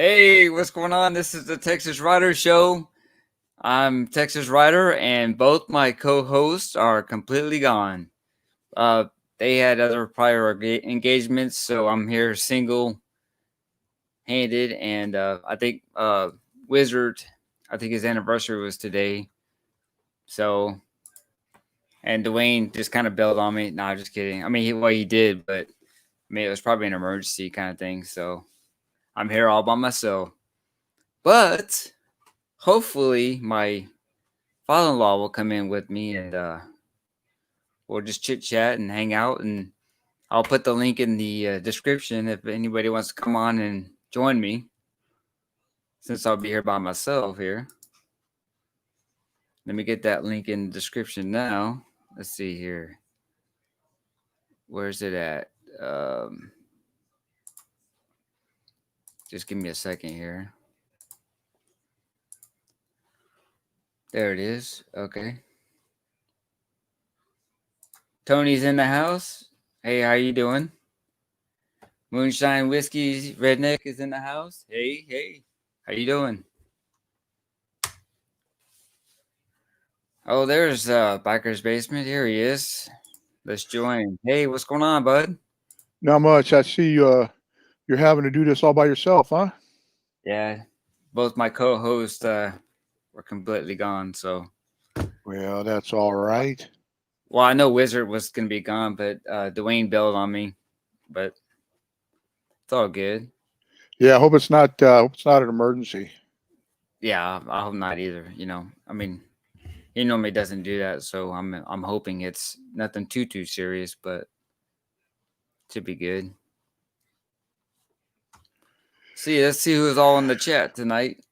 Hey, what's going on? This is the Texas Rider Show. I'm Texas Rider, and both my co-hosts are completely gone. Uh, they had other prior engagements, so I'm here single-handed, and I think Wizard, I think his anniversary was today. So, and Dwayne just kind of bailed on me. No, I'm just kidding. I mean, he did, but I mean, it was probably an emergency kind of thing. So I'm here all by myself. But hopefully, my father-in-law will come in with me, and we'll just chit chat and hang out. And I'll put the link in the description if anybody wants to come on and join me, since I'll be here by myself here. Let me get that link in the description now. Let's see here. Where's it at? Just give me a second here. There it is. Okay. Tony's in the house. Hey, how you doing? Moonshine Whiskey Redneck is in the house. Hey. How you doing? Oh, there's Biker's Basement. Here he is. Let's join. Hey, what's going on, bud? Not much. I see you're having to do this all by yourself, huh? Yeah, both my co-hosts were completely gone. So, Well, that's all right. well, I know Wizard was gonna be gone, but Dwayne bailed on me. But it's all good. Yeah, I hope it's not an emergency. Yeah, I hope not either. I mean, he normally doesn't do that, so I'm hoping it's nothing too serious, but should be good. Let's see who's all in the chat tonight.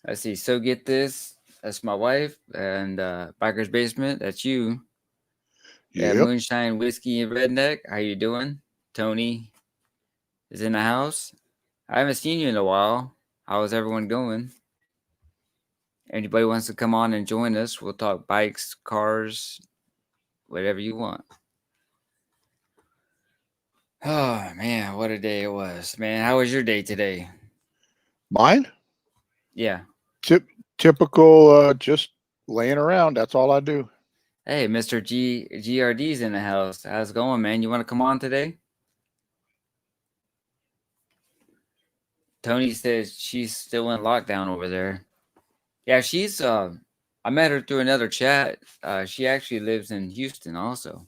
Let's see. So get this. That's my wife, and Biker's Basement. That's you. Yeah, Yep. Moonshine Whiskey and Redneck. How you doing? Tony is in the house. I haven't seen you in a while. How is everyone going? Anybody wants to come on and join us? We'll talk bikes, cars, whatever you want. Oh man, what a day it was, man. How was your day today? Mine? Yeah. Tip, Typical just laying around. That's all I do. Hey, Mr. GRD's in the house. How's it going, man? You want to come on today? Tony says she's still in lockdown over there. Yeah, she's I met her through another chat. She actually lives in Houston also.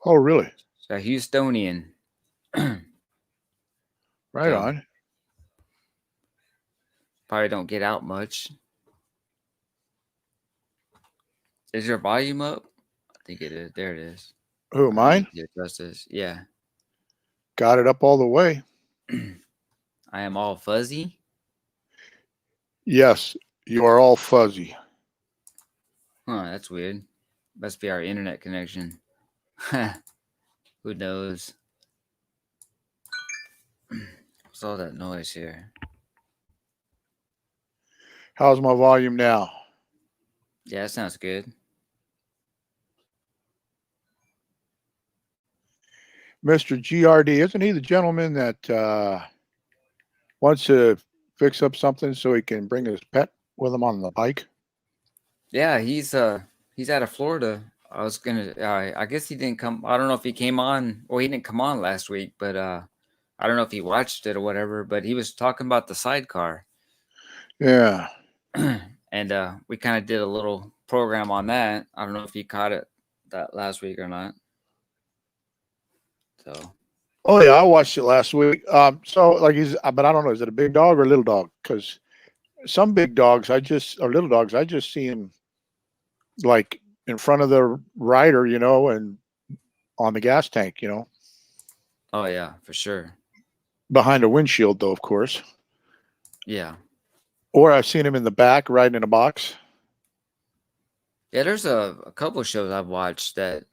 Oh, really? So Houstonian. Right So on. probably don't get out much. Is your volume up? I think it is. There it is. Who, I might mine? need to adjust this. Yeah. Got it up all the way. I am all fuzzy. Yes, you are all fuzzy. Huh, that's weird. Must be our internet connection. Who knows? What's all that noise here? How's my volume now? Yeah, that sounds good. Mr. GRD, isn't he the gentleman that wants to fix up something so he can bring his pet with him on the bike? Yeah, he's out of Florida. I was gonna. I guess he didn't come. I don't know if he came on. Well, he didn't come on last week, but I don't know if he watched it or whatever. But he was talking about the sidecar, Yeah. and we kind of did a little program on that. I don't know if he caught it that last week or not. So Oh yeah, I watched it last week. So like but I don't know, is it a big dog or a little dog? Because some big dogs, or little dogs, I just see them like in front of the rider, and on the gas tank, oh yeah, for sure. behind a windshield, though, of course. Yeah, Or I've seen him in the back riding in a box. yeah. There's a couple shows I've watched that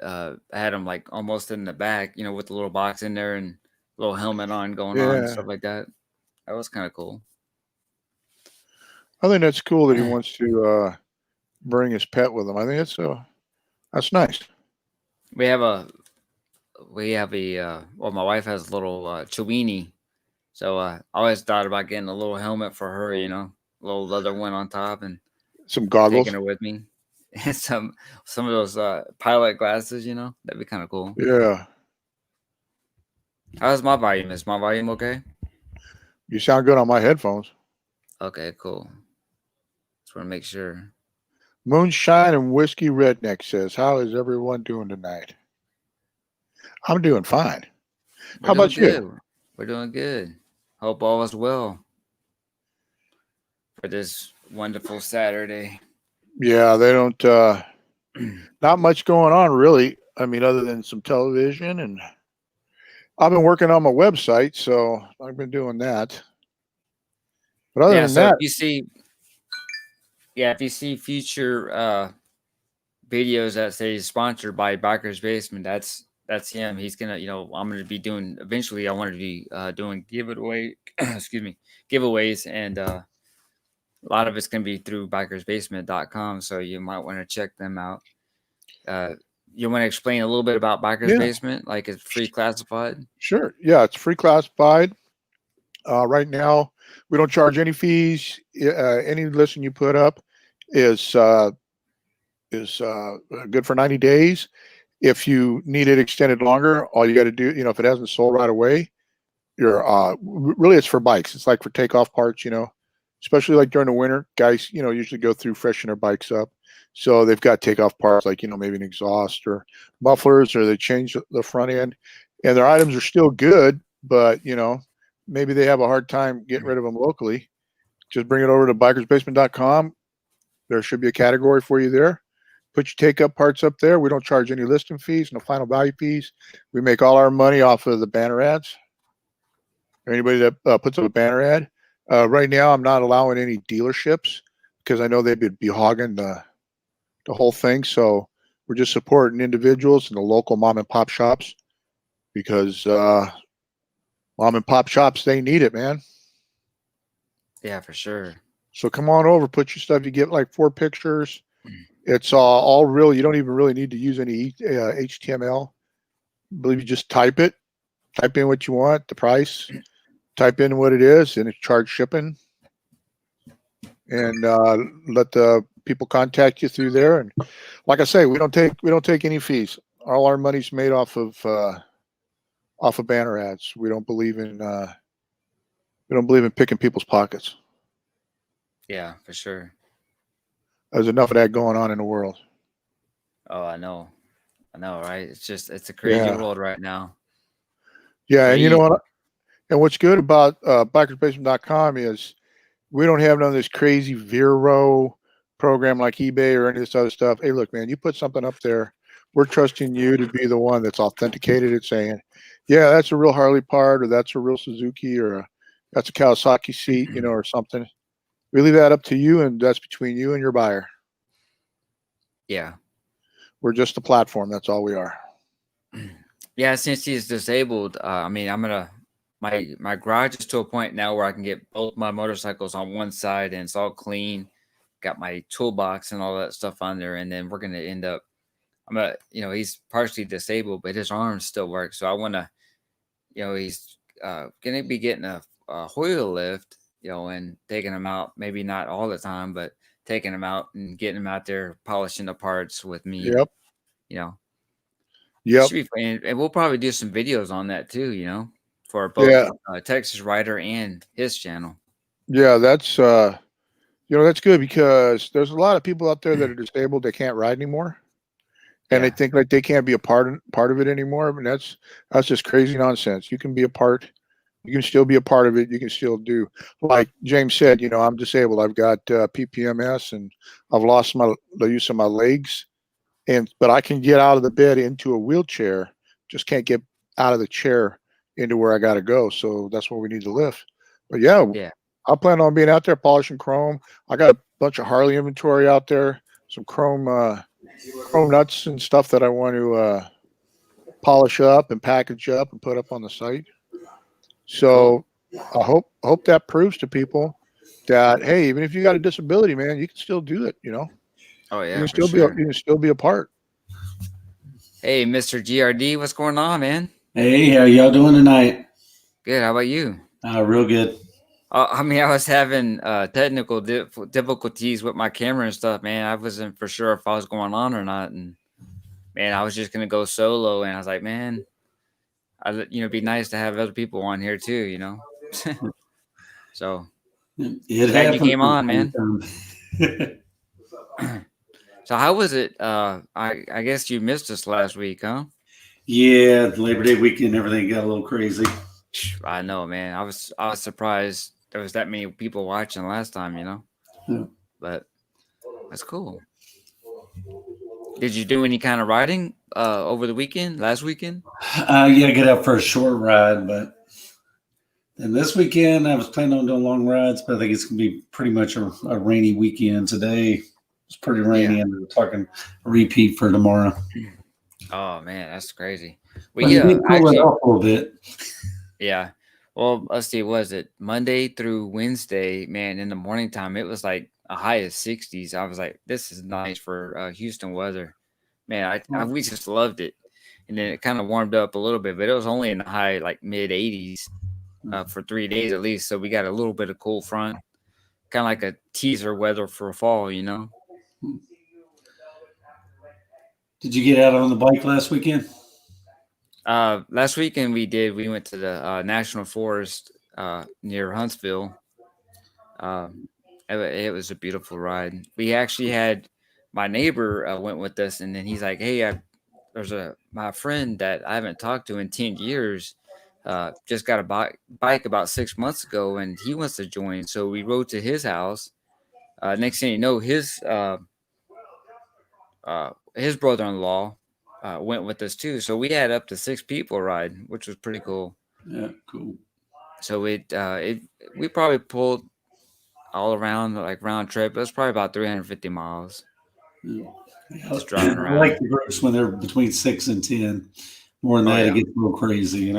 had him like almost in the back, with the little box in there and little helmet on going on and Yeah, stuff like that. That was kind of cool. I think that's cool that he wants to bring his pet with him. I think that's nice. We have a well, my wife has a little Chiweenie. So I always thought about getting a little helmet for her, a little leather one on top, and Some taking goggles. her with me. And some of those pilot glasses, that'd be kind of cool. Yeah. How's my volume? Is my volume okay? You sound good on my headphones. Okay, cool. Just want to make sure. Moonshine and Whiskey Redneck says, how is everyone doing tonight? I'm doing fine. We're How doing about you? good. We're doing good. Hope all is well for this wonderful Saturday. Yeah, they don't, not much going on really. I mean, other than some television, and I've been working on my website, so I've been doing that. But other Yeah, than so that, if you see future videos that say sponsored by Biker's Basement, that's him. He's gonna, I'm gonna be doing eventually. I want to be doing excuse me, giveaways, and a lot of it's gonna be through bikersbasement.com. So you might want to check them out. You want to explain a little bit about Biker's yeah, Basement, like it's free classified? sure. Yeah, it's free classified. Right now, we don't charge any fees. Any listing you put up is good for 90 days. If you need it extended longer, all you got to do, if it hasn't sold right away, really it's for bikes. It's like for takeoff parts, especially like during the winter, guys, usually go through freshen their bikes up. So they've got takeoff parts like, maybe an exhaust or mufflers, or they change the front end, and their items are still good, but maybe they have a hard time getting rid of them locally. Just bring it over to bikersbasement.com. There should be a category for you there. Put your take up parts up there. We don't charge any listing fees, no final value fees. We make all our money off of the banner ads, or anybody that puts up a banner ad. Right now, I'm not allowing any dealerships because I know they'd be hogging the whole thing. So we're just supporting individuals and the local mom and pop shops, because mom and pop shops, they need it, man. Yeah, for sure. So come on over, put your stuff. You get like 4 pictures. It's all real. You don't even really need to use any HTML. I believe you just type it, type in what you want, the price, type in what it is, and it's charged shipping. And let the people contact you through there. And like I say, we don't take any fees. All our money's made off of banner ads. We don't believe in picking people's pockets. Yeah, for sure. There's enough of that going on in the world. Oh, I know, right? It's a crazy world right now. Yeah, and you know Crazy. what? And what's good about bikersbasement.com is we don't have none of this crazy Vero program like eBay or any of this other stuff. Hey, look, man, you put something up there, we're trusting you to be the one that's authenticated it, saying, yeah, that's a real Harley part, or that's a real Suzuki, or that's a Kawasaki seat, or something. We leave that up to you, and that's between you and your buyer. Yeah. We're just a platform. That's all we are. Yeah, since he's disabled, I mean, my garage is to a point now where I can get both my motorcycles on one side and it's all clean. Got my toolbox and all that stuff on there, and then we're gonna end up. He's partially disabled, but his arms still work. So I want to, he's gonna be getting a Hoyle lift, and taking him out. Maybe not all the time, but taking him out and getting him out there polishing the parts with me. Yep. Should be fun. And we'll probably do some videos on that too, for both Texas Rider and his channel. Yeah, that's that's good, because there's a lot of people out there that are disabled. They can't ride anymore, and they think like they can't be a part of it anymore. I mean, that's just crazy nonsense. You can be a part. You can still be a part of it. You can still do, like James said, I'm disabled. I've got PPMS, and I've lost the use of my legs, but I can get out of the bed into a wheelchair. Just can't get out of the chair into where I got to go. So that's what we need to lift. But yeah, I plan on being out there polishing chrome. I got a bunch of Harley inventory out there, some chrome nuts and stuff that I want to polish up and package up and put up on the site. So I hope that proves to people that, hey, even if you got a disability, man, you can still do it. Oh yeah, you can still be a part. Hey, Mr. GRD, what's going on, man? Hey, how y'all doing tonight? Good. How about you? Real good. I mean, I was having technical difficulties with my camera and stuff, man. I wasn't for sure if I was going on or not, and man, I was just gonna go solo, and I was like, man, it'd be nice to have other people on here too, So It glad you happens came from on, man. time to time. So how was it? I guess you missed us last week, huh? Yeah, Labor Day weekend, everything got a little crazy. I know, man. I was surprised there was that many people watching last time, Yeah. But that's cool. Did you do any kind of riding over the weekend, last weekend? Yeah, get out for a short ride, but and this weekend I was planning on doing long rides, but I think it's gonna be pretty much a rainy weekend. Today it's pretty rainy, and they're talking a repeat for tomorrow. Oh man, that's crazy. Well, But it yeah, did cool it off a little bit. Yeah. Well, let's see. Was it Monday through Wednesday? Man, in the morning time, it was like a high of 60s. I was like, this is nice for Houston weather. Man, we just loved it. And then it kind of warmed up a little bit, but it was only in the high, like mid 80s for 3 days at least. So we got a little bit of cool front, kind of like a teaser weather for fall, Did you get out on the bike last weekend? Last weekend we did. We went to the National Forest near Huntsville. It was a beautiful ride. We actually had my neighbor went with us, and then he's like, "Hey, there's my friend that I haven't talked to in 10 years. Just got a bike about 6 months ago, and he wants to join." So we rode to his house. Next thing you know, his brother-in-law went with us too. So we had up to 6 people ride, which was pretty cool. Yeah, cool. So we probably pulled all around like round trip. It was probably about 350 miles. Yeah. Just driving around. I like the groups when they're between 6 and 10. More than that, it gets a little crazy,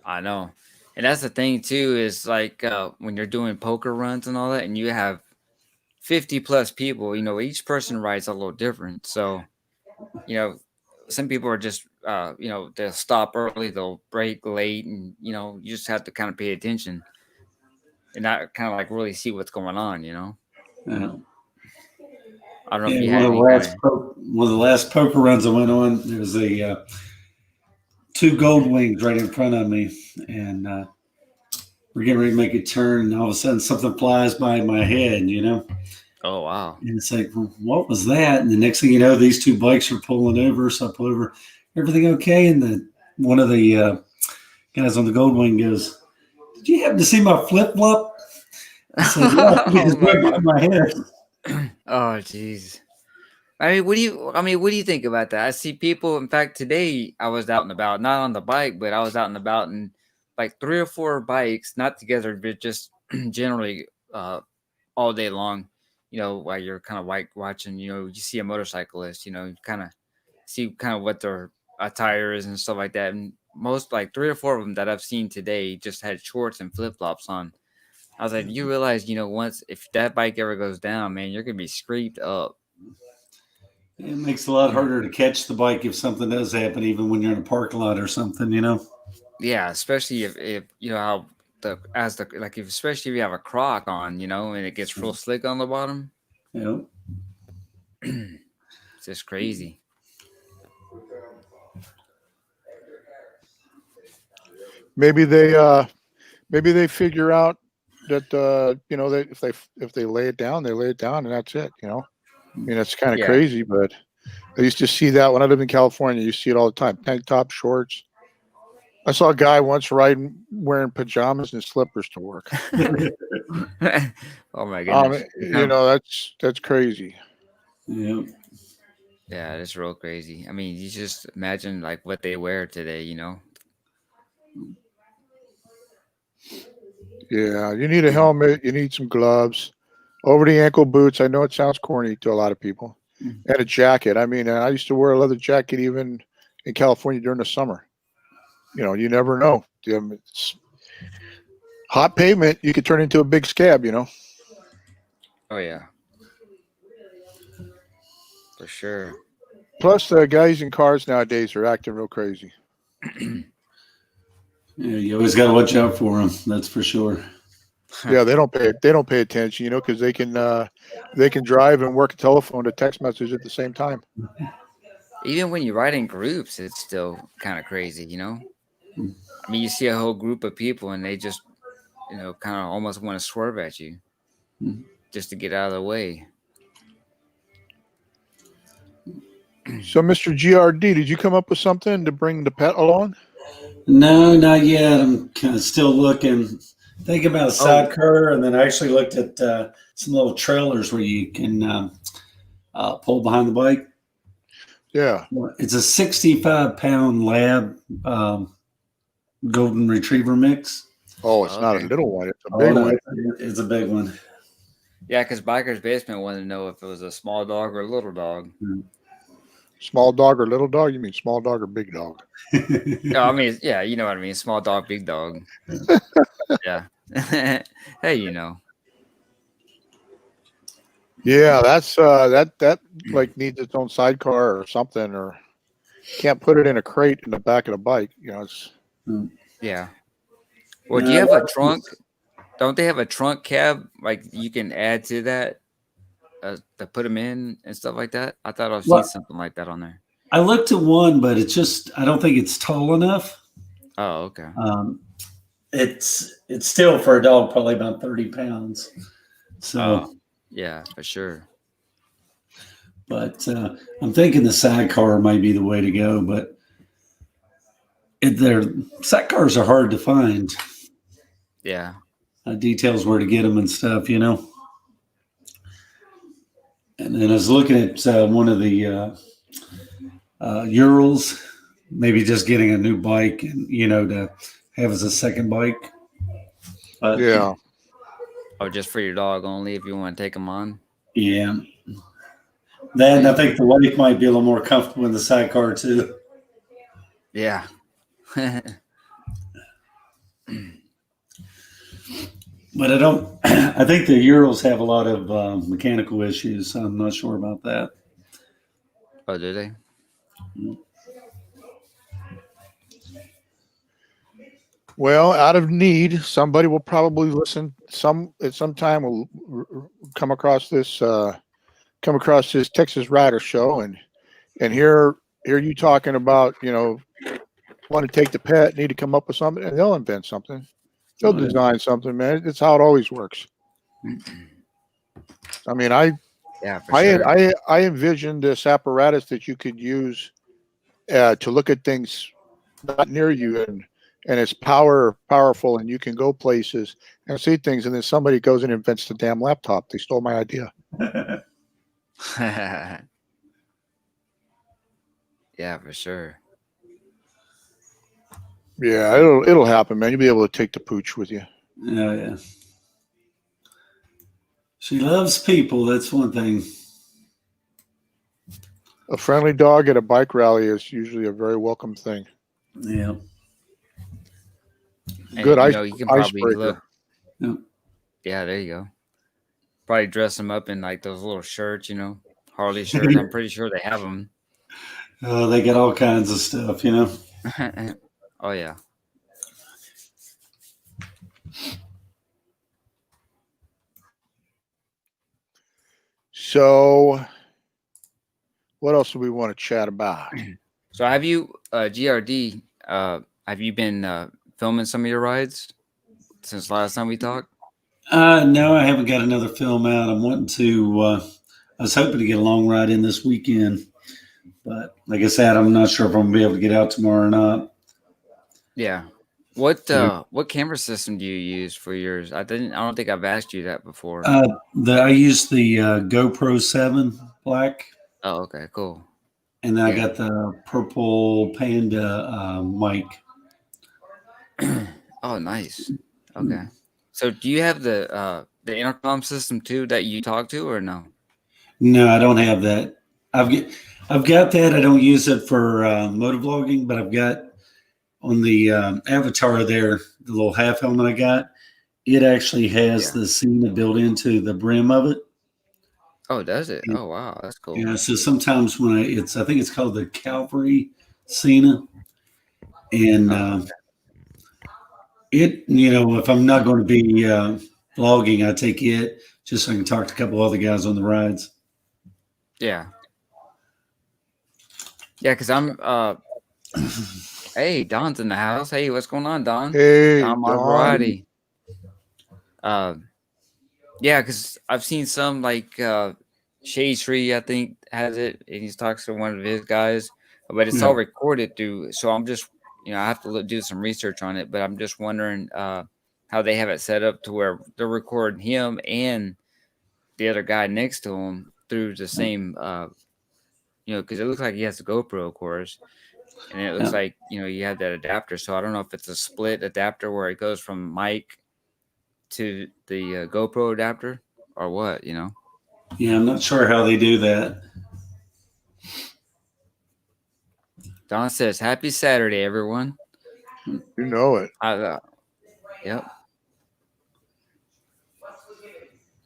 I know. And that's the thing too, is like when you're doing poker runs and all that, and you have 50 plus people, each person rides a little different. So, some people are just they'll stop early, they'll break late, and you just have to kind of pay attention and not kind of like really see what's going on, Yeah. I don't know if you had any kind of... one of the last poker runs I went on, there was a 2 gold wings right in front of me, and we're getting ready to make a turn, and all of a sudden something flies by my head, Oh, wow. And it's like, well, what was that? And the next thing you know, these 2 bikes are pulling over. So I pull over, everything okay? And one of the guys on the gold wing goes, "Did you happen to see my flip flop?" I said, "Yeah, it just went by my head." Oh, jeez. What do you think about that? I see people. In fact, today I was out and about, not on the bike, but I was out and about, and like 3 or 4 bikes, not together, but just generally all day long. While you're kind of watching, you see a motorcyclist, you kind of see kind of what their attire is and stuff like that. And most, like 3 or 4 of them that I've seen today, just had shorts and flip flops on. I was like, you realize, once if that bike ever goes down, man, you're gonna be scraped up. It makes it a lot harder to catch the bike if something does happen, even when you're in a parking lot or something, Yeah, especially if how especially if you have a croc on, and it gets real slick on the bottom. Yeah. It's just crazy. Maybe they figure out that that if they lay it down, they lay it down, and that's it. I mean, it's kind of crazy, but I used to see that when I lived in California. You see it all the time: tank top, shorts. I saw a guy once riding wearing pajamas and slippers to work. Oh my goodness! That's crazy. Yeah. Yeah, that's real crazy. I mean, you just imagine like what they wear today. Yeah, you need a helmet. You need some gloves, over the ankle boots. I know it sounds corny to a lot of people, and a jacket. I mean, I used to wear a leather jacket even in California during the summer. You never know. It's hot pavement. You could turn into a big scab. Oh yeah, for sure. Plus, the guys in cars nowadays are acting real crazy. Yeah, you always got to watch out for them. That's for sure. Yeah, they don't pay attention, because they can drive and work a telephone to text message at the same time. Even when you ride in groups, it's still kind of crazy, you know? I mean, you see a whole group of people and they just, kind of almost want to swerve at you just to get out of the way. So, Mr. GRD, did you come up with something to bring the pet along? No, not yet. I'm kind of still looking. Think about a sidecar, and then I actually looked at some little trailers where you can pull behind the bike. Yeah. It's a 65-pound lab golden retriever mix. Oh, it's not a little one. It's a big one. It's a big one. Yeah, because Biker's Basement wanted to know if it was a small dog or a little dog. Small dog or little dog? You mean small dog or big dog? No, I mean, yeah, you know what I mean. Small dog, big dog. Yeah. Hey, Yeah, that's that like needs its own sidecar or something, or can't put it in a crate in the back of the bike. It's Yeah. Well, do you have a trunk? Don't they have a trunk cab like you can add to that to put them in and stuff like that? I thought I've seen something like that on there. I looked at one, but I don't think it's tall enough. Oh, okay. It's still for a dog probably about 30 pounds. So yeah, for sure. But I'm thinking the sidecar might be the way to go. But their sidecars are hard to find. Yeah. Details where to get them and stuff, And then I was looking at one of the Urals, maybe just getting a new bike and, to have as a second bike. But, yeah. Oh, just for your dog only if you want to take them on? Yeah. Then I think the wife might be a little more comfortable in the sidecar too. Yeah. But I think the Urals have a lot of mechanical issues. So I'm not sure about that. Oh, do they? Well, out of need, somebody will probably listen. At some time will come across this Texas Rider show and hear you talking about want to take the pet, need to come up with something, and they'll invent something. They'll design something, man. It's how it always works. I mean, I envisioned this apparatus that you could use to look at things not near you, and it's powerful, and you can go places and see things, and then somebody goes and invents the damn laptop. They stole my idea. Yeah, for sure. Yeah, it'll happen, man. You'll be able to take the pooch with you. Oh, yeah. She loves people. That's one thing. A friendly dog at a bike rally is usually a very welcome thing. Yeah. Good you can probably icebreaker. Yeah, there you go. Probably dress them up in like those little shirts, Harley shirts. I'm pretty sure they have them. Oh, they got all kinds of stuff, Oh, yeah. So, what else do we want to chat about? So, have you, GRD, have you been filming some of your rides since last time we talked? No, I haven't got another film out. I'm wanting to, I was hoping to get a long ride in this weekend. But like I said, I'm not sure if I'm going to be able to get out tomorrow or not. Yeah. What camera system do you use for yours? I don't think I've asked you that before. I use the GoPro 7 Black. Oh, okay, cool. And then I got the Purple Panda mic. Oh, nice. Okay. So do you have the intercom system too that you talk to, or no? No, I don't have that. I've got that. I don't use it for motovlogging, but I've got on the avatar there, the little half helmet I got, it actually has the Cena built into the brim of it. Oh, does it? Oh, wow, that's cool. Yeah, so sometimes when I think it's called the Calvary Cena, and If I'm not going to be vlogging, I take it just so I can talk to a couple other guys on the rides. Yeah. Yeah, because I'm hey, Don's in the house. Hey, what's going on, Don? Hey, Don Don. Maserati. Yeah, because I've seen some like Shade Tree, I think, has it, and he talks to one of his guys, but it's all recorded through. So I'm just, I have to do some research on it, but I'm just wondering how they have it set up to where they're recording him and the other guy next to him through the same, because it looks like he has a GoPro, of course, and it looks like you have that adapter. So I don't know if it's a split adapter where it goes from mic to the GoPro adapter or what, Yeah, I'm not sure how they do that. Don says, "Happy Saturday, everyone." You know it. Yep,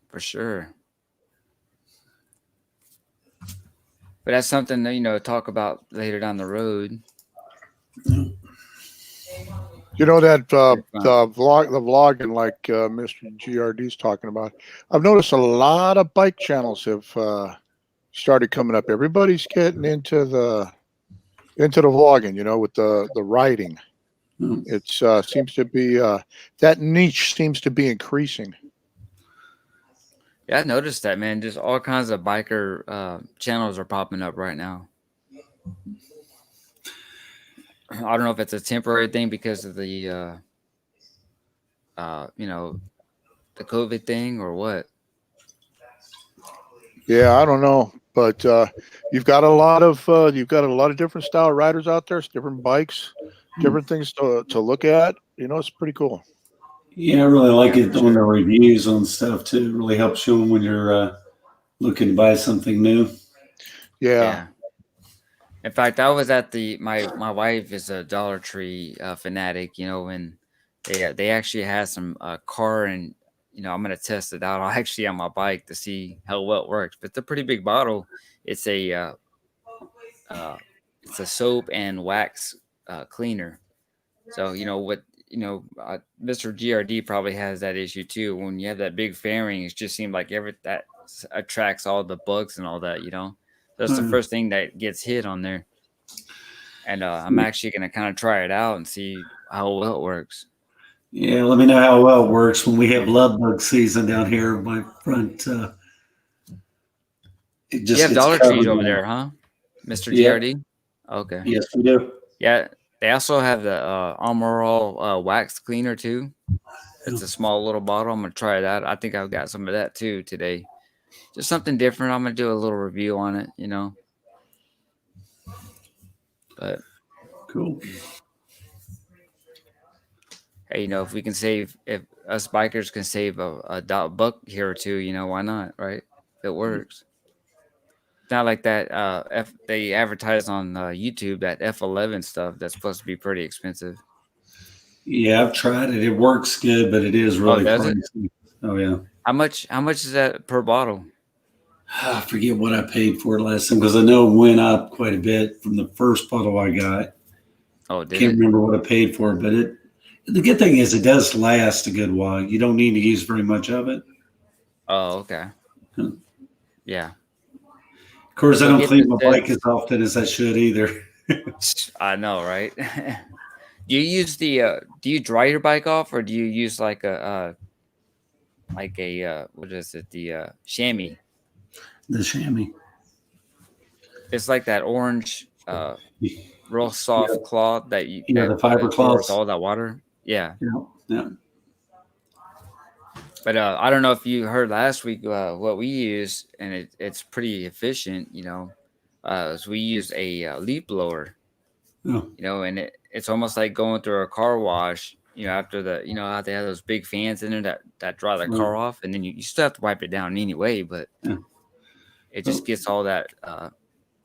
for sure. But that's something to talk about later down the road. You know that the vlogging like Mr. GRD's talking about. I've noticed a lot of bike channels have started coming up. Everybody's getting into the vlogging, with the riding. It seems to be that niche seems to be increasing. Yeah, I noticed that, man. Just all kinds of biker channels are popping up right now. I don't know if it's a temporary thing because of the the COVID thing or what. Yeah, I don't know, but you've got a lot of different style riders out there, different bikes, different things to look at. It's pretty cool. Yeah, I really like it on the reviews on stuff too. It really helps you when you're looking to buy something new. Yeah. In fact, I was at my wife is a Dollar Tree fanatic, and they actually had some car, and I'm gonna test it out. I'll actually on my bike to see how well it works. But it's a pretty big bottle. It's a soap and wax cleaner. So Mr. GRD probably has that issue too. When you have that big fairing, it just seems like that attracts all the bugs and all that. That's the first thing that gets hit on there. And I'm actually gonna kind of try it out and see how well it works. Yeah, let me know how well it works when we have love bug season down here. My front, it just You have gets Dollar covered Trees over in- there, huh, Mr. Yeah. GRD? Okay. Yes, we do. Yeah, they also have the Armor All wax cleaner too. It's a small little bottle. I'm gonna try that. I think I've got some of that too today. Just something different. I'm gonna do a little review on it, But Cool. Hey, if we can if us bikers can save a buck here or two, why not, right? If it works. It's not like that. They advertise on YouTube that F11 stuff that's supposed to be pretty expensive. Yeah, I've tried it. It works good, but it is really does it? pricey. Oh yeah. How much is that per bottle? I forget what I paid for it last time because I know it went up quite a bit from the first bottle I got. Oh, did Can't it? remember what I paid for it, but the good thing is it does last a good while. You don't need to use very much of it. Oh, okay. Yeah. Of course, I don't get clean the my bike as often as I should either. I know, right? Do you use do you dry your bike off, or do you use like a what is it, the chamois? The chamois. It's like that orange real soft cloth that the fiber absorbs cloths. all that water. Yeah. Yeah. But I don't know if you heard last week what we use, and it's pretty efficient. So we use a leaf blower. Oh. And it's almost like going through a car wash. After how they have those big fans in there that dry the car off, and then you still have to wipe it down anyway. But it just gets all that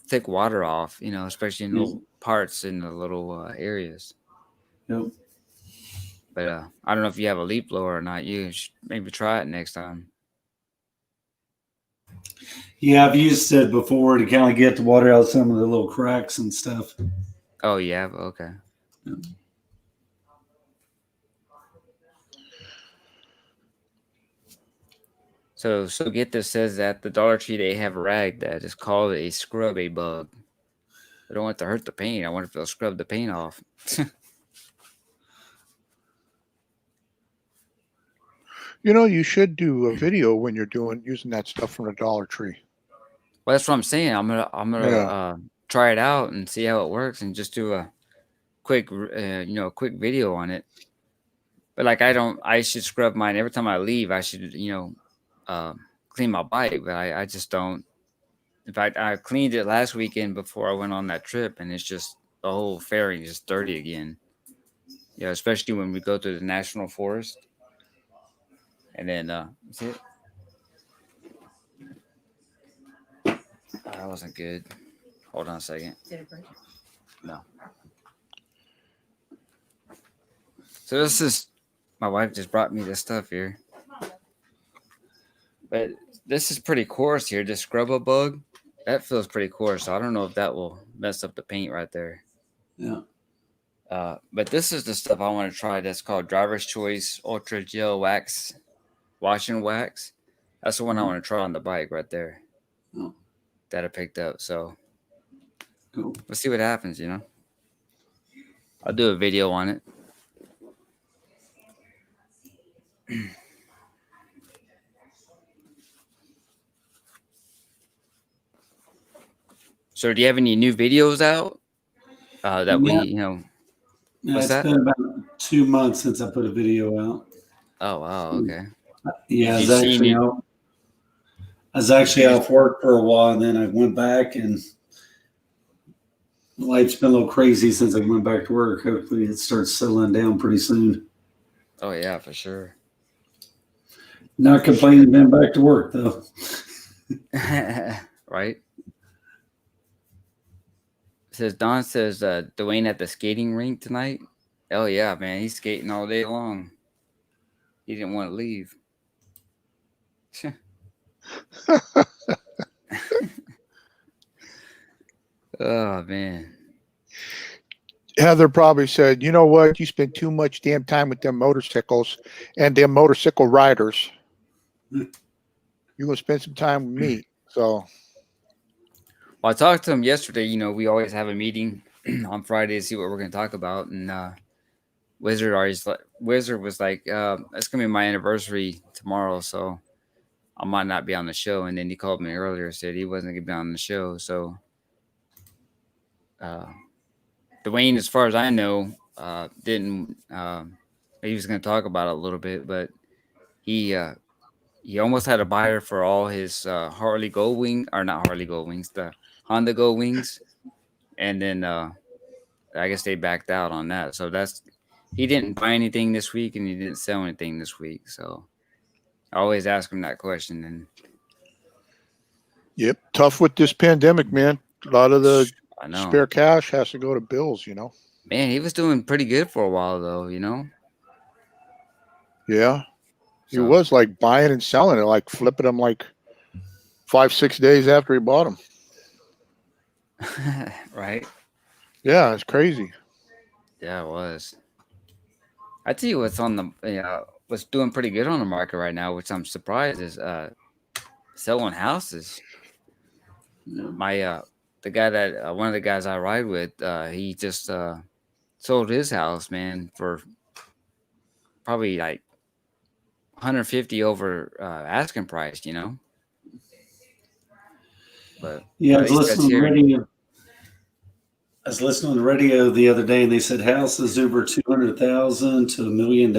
thick water off. Especially in little parts in the little areas. Yep. But I don't know if you have a leaf blower or not. You should maybe try it next time. Yeah, I've used it before to kind of get the water out of some of the little cracks and stuff. Oh, yeah. Okay. So get this, says that the Dollar Tree, they have a rag that is called a scrub a bug. I don't want to hurt the paint. I wonder if they'll scrub the paint off. You know, you should do a video when you're using that stuff from the Dollar Tree. Well, that's what I'm saying. I'm gonna Yeah. try it out and see how it works, and just do a quick quick video on it. But like I should scrub mine every time I leave. I should clean my bike, but I just don't. In fact, I cleaned it last weekend before I went on that trip, and it's just the whole fairing is dirty again. Yeah, especially when we go to the national forest, and then that's it. That wasn't good. Hold on a second. Did it break? No. So this is my wife just brought me this stuff here, but this is pretty coarse here. This scrub a bug, that feels pretty coarse. So I don't know if that will mess up the paint right there. Yeah. But this is the stuff I want to try. That's called Driver's Choice Ultra Gel Wax Wash and Wax. That's the one I want to try on the bike right there. Oh. That I picked up. So Cool. let's see what happens. I'll do a video on it. So do you have any new videos out that we, Yeah, what's it's that? been about 2 months since I put a video out. Oh, wow. Okay. Yeah, Did you see any- I was actually off work for a while, and then I went back, and life's been a little crazy since I went back to work. Hopefully, it starts settling down pretty soon. Oh, yeah, for sure. Not complaining being back to work though. Right? Don says Dwayne at the skating rink tonight. Oh yeah, man, he's skating all day long. He didn't want to leave. Oh man. Heather probably said, "You know what? You spend too much damn time with them motorcycles and them motorcycle riders. You're gonna spend some time with me." So, Well, I talked to him yesterday. We always have a meeting on Friday to see what we're going to talk about, and Wizard was like, "It's gonna be my anniversary tomorrow, so I might not be on the show." And then he called me earlier, said he wasn't gonna be on the show. So, Dwayne, as far as I know, didn't. He was gonna talk about it a little bit, but he almost had a buyer for all his Harley Gold Wing, or not Harley Gold Wings, the Honda Gold Wings, and then I guess they backed out on that. So he didn't buy anything this week, and he didn't sell anything this week. So I always ask him that question. And yep, tough with this pandemic, man. A lot of the I know, spare cash has to go to bills, man, he was doing pretty good for a while, though. Yeah, he So- was like buying and selling it, like flipping them like 5-6 days after he bought them. Right? Yeah, it's crazy. Yeah, it was. I tell you what's what's doing pretty good on the market right now, which I'm surprised is selling houses. My the guy that one of the guys I ride with, he just sold his house, man, for probably like 150 over asking price, But Yeah, at least that's here. I was listening on the radio the other day, and they said houses over $200,000 to $1 million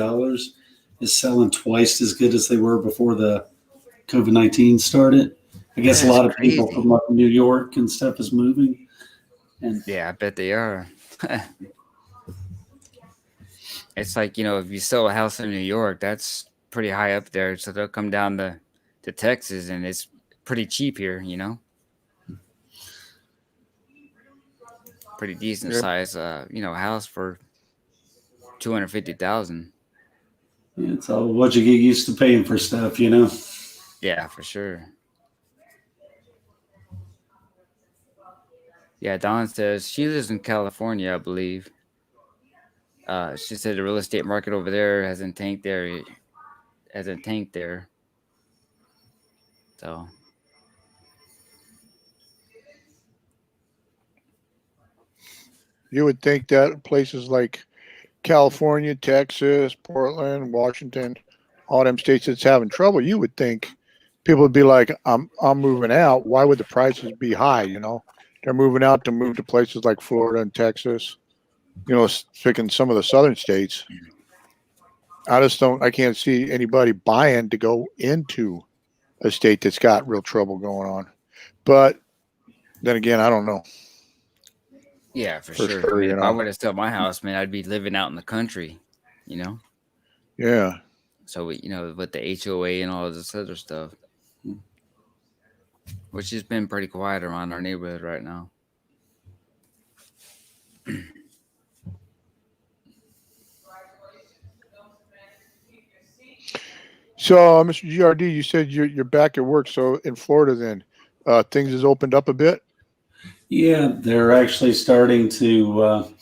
is selling twice as good as they were before the COVID-19 started. I guess a That's lot of people crazy. from like New York and stuff is moving. And Yeah, I bet they are. It's like, if you sell a house in New York, that's pretty high up there. So they'll come down to Texas, and it's pretty cheap here, Pretty decent Yep. size, house for 250,000. it's all what you get used to paying for stuff, Yeah, for sure. Yeah, Dawn says she lives in California, I believe. She said the real estate market over there hasn't tanked there. So You would think that places like California, Texas, Portland, Washington, all them states that's having trouble, you would think people would be like, I'm moving out. Why would the prices be high? You know, they're moving out to move to places like Florida and Texas, you know, picking some of the southern states. I can't see anybody buying to go into a state that's got real trouble going on. But then again, I don't know yeah, for for sure. I sure, mean, you if I know. were to sell my house, man, I'd be living out in the country, you know. Yeah. So we, with the HOA and all this other stuff, which has been pretty quiet around our neighborhood right now. So, Mr. GRD, you said you're back at work. So in Florida, then things has opened up a bit. Yeah, they're actually starting to.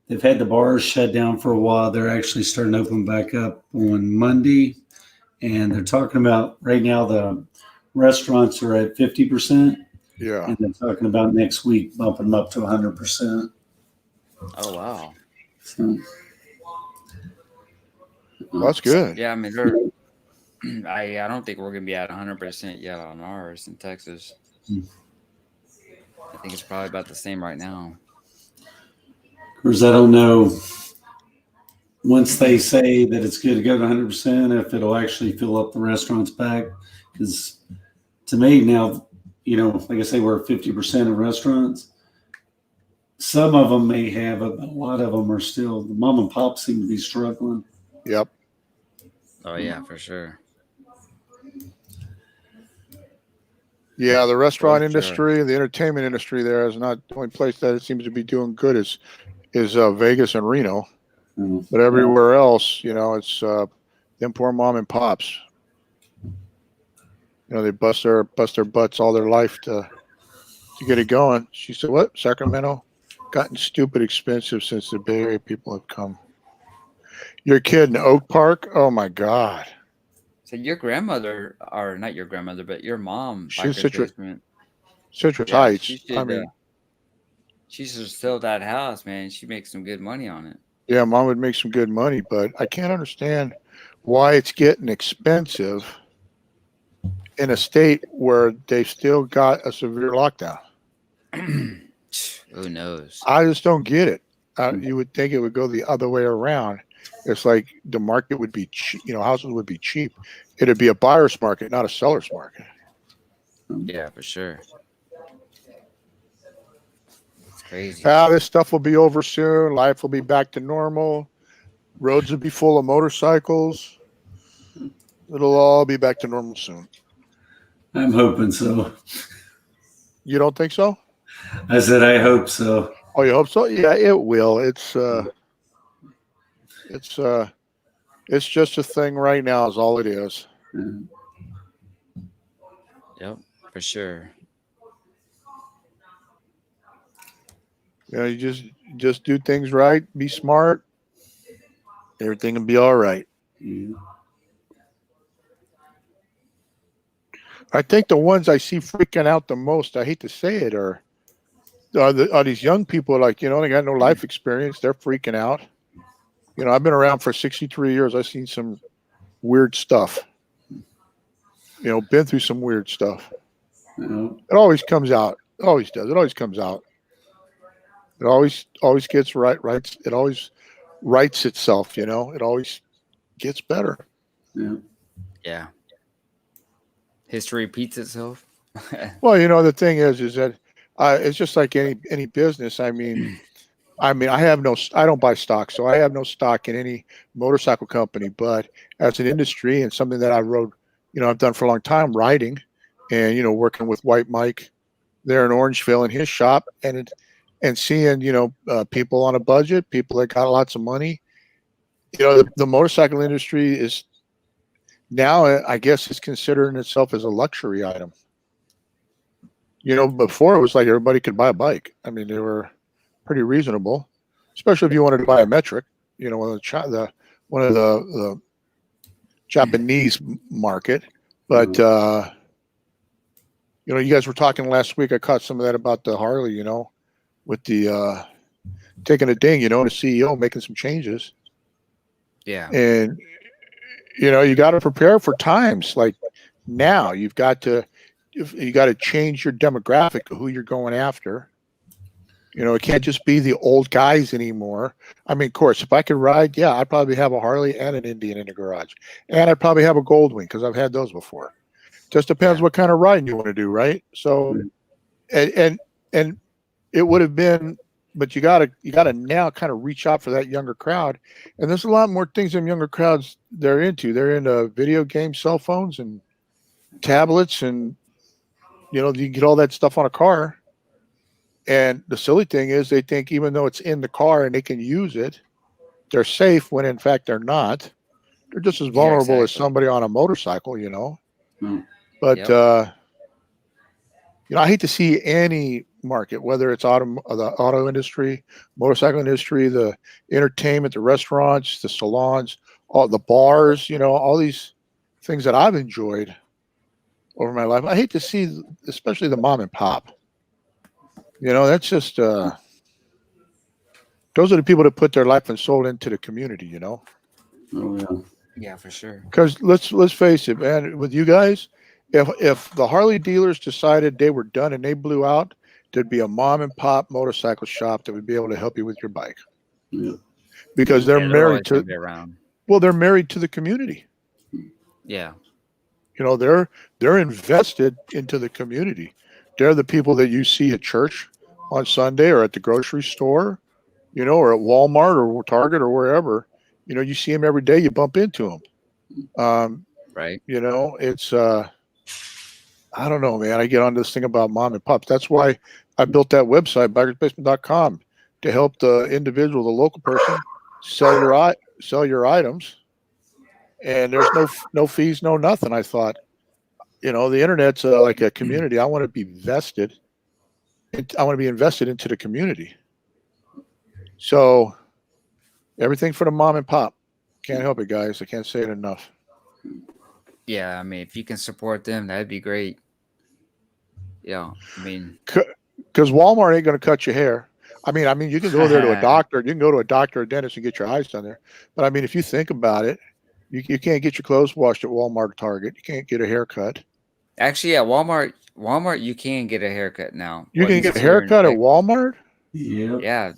They've had the bars shut down for a while. They're actually starting to open back up on Monday, and they're talking about right now the restaurants are at 50%, Yeah. and they're talking about next week bumping them up to 100%. Oh wow. So, Well, that's good. Yeah, I mean, I don't think we're gonna be at 100% yet on ours in Texas. I think it's probably about the same right now. of course, I don't know once they say that it's good to go to 100% if it'll actually fill up the restaurants back. Because to me now, like I say, we're at 50% of restaurants. Some of them may have, a lot of them are still, the mom and pop seem to be struggling. Yep. Oh yeah, for sure. Yeah, the restaurant For sure. industry, the entertainment industry there is not the only place that it seems to be doing good is Vegas and Reno. But everywhere else, it's them poor mom and pops. They bust their butts all their life to get it going. She said, "What? Sacramento gotten stupid expensive since the Bay Area people have come." Your kid in Oak Park? Oh my God! So your grandmother, or not your grandmother, but your mom, She's Biker's Basement. Citrus Yeah, Heights. she should. She should sell that house, man. She makes some good money on it. Yeah, mom would make some good money, but I can't understand why it's getting expensive in a state where they've still got a severe lockdown. Who knows? I just don't get it. You would think it would go the other way around. It's like the market would be, houses would be cheap. It'd be a buyer's market, not a seller's market. Yeah, for sure. It's crazy. This stuff will be over soon. Life will be back to normal. Roads will be full of motorcycles. It'll all be back to normal soon. I'm hoping so. You don't think so? I said, I hope so. Oh, you hope so? Yeah, it will. It's just a thing right now is all it is. Yep, for sure. You just do things right, be smart. Everything will be all right. Yeah. I think the ones I see freaking out the most, I hate to say it, are these young people like, they got no life experience. They're freaking out. I've been around for 63 years. I've seen some weird stuff. Been through some weird stuff. It always comes out. It always does. It always comes out. It always gets right. It always rights itself. It always gets better. Yeah. Yeah. History repeats itself. Well, the thing is that it's just like any business. I mean, I don't buy stock, so I have no stock in any motorcycle company. But as an industry and something that I rode, I've done for a long time, riding, and working with White Mike there in Orangeville in his shop, and seeing people on a budget, people that got lots of money. The motorcycle industry is now, I guess, it's considering itself as a luxury item. Before it was like everybody could buy a bike. I mean, they were pretty reasonable, especially if you wanted to buy a metric. One of the Japanese market. But You know, you guys were talking last week. I caught some of that about the Harley. You know, with the taking a ding. You know, the CEO making some changes, Yeah. and you know, you got to prepare for times like now. You got to change your demographic of who you're going after. You know, it can't just be the old guys anymore. I mean, of course, if I could ride, yeah, I'd probably have a Harley and an Indian in the garage, and I'd probably have a Goldwing because I've had those before. Just depends Yeah. what kind of riding you want to do, right? So, and it would have been, but you gotta now kind of reach out for that younger crowd, and there's a lot more things in younger crowds they're into. They're into video games, cell phones, and tablets, and you know, you get all that stuff on a car. And the silly thing is, they think even though it's in the car and they can use it, they're safe when in fact they're not. They're just as Yeah, vulnerable as exactly. somebody on a motorcycle, you know. Hmm. But Yep. you know, I hate to see any market, whether it's the auto industry, motorcycle industry, the entertainment, the restaurants, the salons, all the bars, you know, all these things that I've enjoyed over my life. I hate to see, especially the mom and pop. You know, that's just those are the people that put their life and soul into the community. You know, Oh, yeah. Yeah, for sure. because let's face it, man. With you guys, if the Harley dealers decided they were done and they blew out, there'd be a mom and pop motorcycle shop that would be able to help you with your bike Yeah. because they're Yeah, they're always married gonna to be around. they're married to the community. Yeah. You know, they're invested into the community. They're the people that you see at church on Sunday or at the grocery store, you know, or at Walmart or Target or wherever. You know, you see them every day. You bump into them. Um, Right. you know, it's I don't know, man. I get on this thing about mom and pops. That's why I built that website, bikersbasement.com, to help the individual, the local person, sell your items. And there's no fees, no nothing. I thought, you know, the internet's like a community. I want to be vested. I want to be invested into the community. So everything for the mom and pop. Can't help it, guys. I can't say it enough. Yeah. I mean, if you can support them, that'd be great. Yeah. I mean, Because Walmart ain't going to cut your hair. I mean, you can go there to a doctor. You can go to a doctor or dentist and get your eyes done there. But I mean, if you think about it, you can't get your clothes washed at Walmart or Target. You can't get a haircut. actually, at Walmart, you can get a haircut now. You Well, at can get a least here in haircut at Texas. Walmart. Yep. Yeah,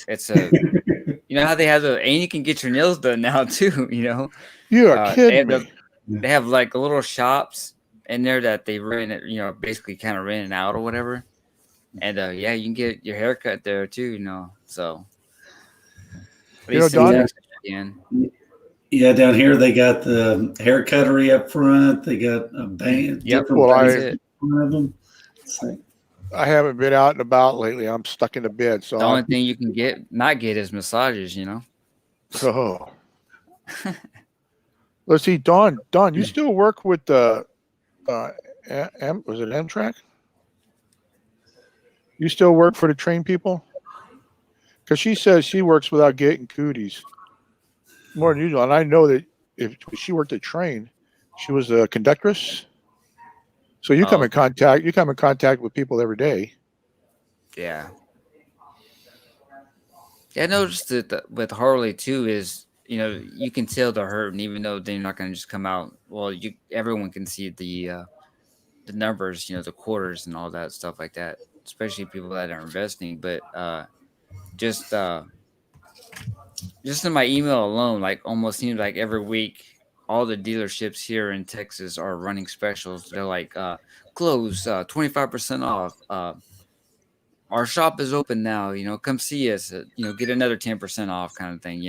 it's a you know how they have and you can get your nails done now too. You know, You are they kidding have me. they have like little shops in there that they rent it. You know, basically kind of renting out or whatever. And yeah, you can get your haircut there too. You know, so at You know, least in Don, Yeah. Texas you can. Yeah, down here they got the hair cuttery up front. They got a band, Yep, different Well, that's bands it. in front of them. It's like, I haven't been out and about lately. I'm stuck in the bed. So The only thing you can not get is massages. You know. oh. Let's see, Don, you still work with the was it Amtrak? You still work for the train people? Because she says she works without getting cooties more than usual. And I know that if she worked at train, she was a conductress. So you come Oh, in contact. You come in contact with people every day. yeah. Yeah, I noticed that with Harley too is you can tell they're hurting even though they're not going to just come out. Well, everyone can see the numbers, the quarters and all that stuff like that. Especially people that are investing, but just uh, just in my email alone, like almost seems like every week, all the dealerships here in Texas are running specials. They're like close 25% off. Our shop is open now. Come see us. Get another 10% off, kind of thing.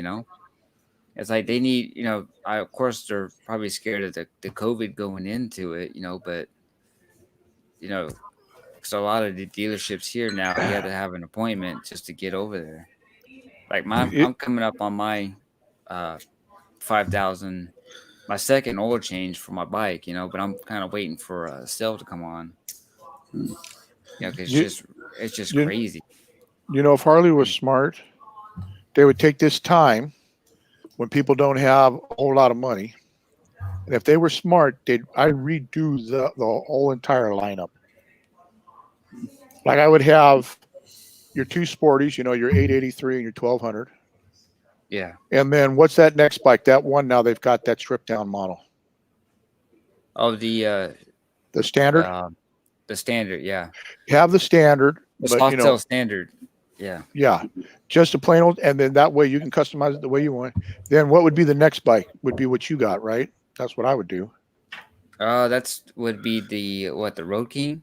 It's like they need. Of course they're probably scared of the COVID going into it. But because a lot of the dealerships here now, you have to have an appointment just to get over there. Like It, I'm coming up on my 5,000, my second oil change for my bike. But I'm kind of waiting for a sale to come on. Because you, it's just you, crazy. if Harley was smart, they would take this time when people don't have a whole lot of money. And if they were smart, I'd redo the whole entire lineup. Like I would have your two sporties, your 883 and your 1200. Yeah. And then what's that next bike? That one now they've got that stripped down model. Oh, the standard. The standard, yeah. Have the standard, The but soft tail standard. Yeah. Yeah, just a plain old, and then that way you can customize it the way you want. Then what would be the next bike? Would be what you got, right? That's what I would do. That's would be the Road King.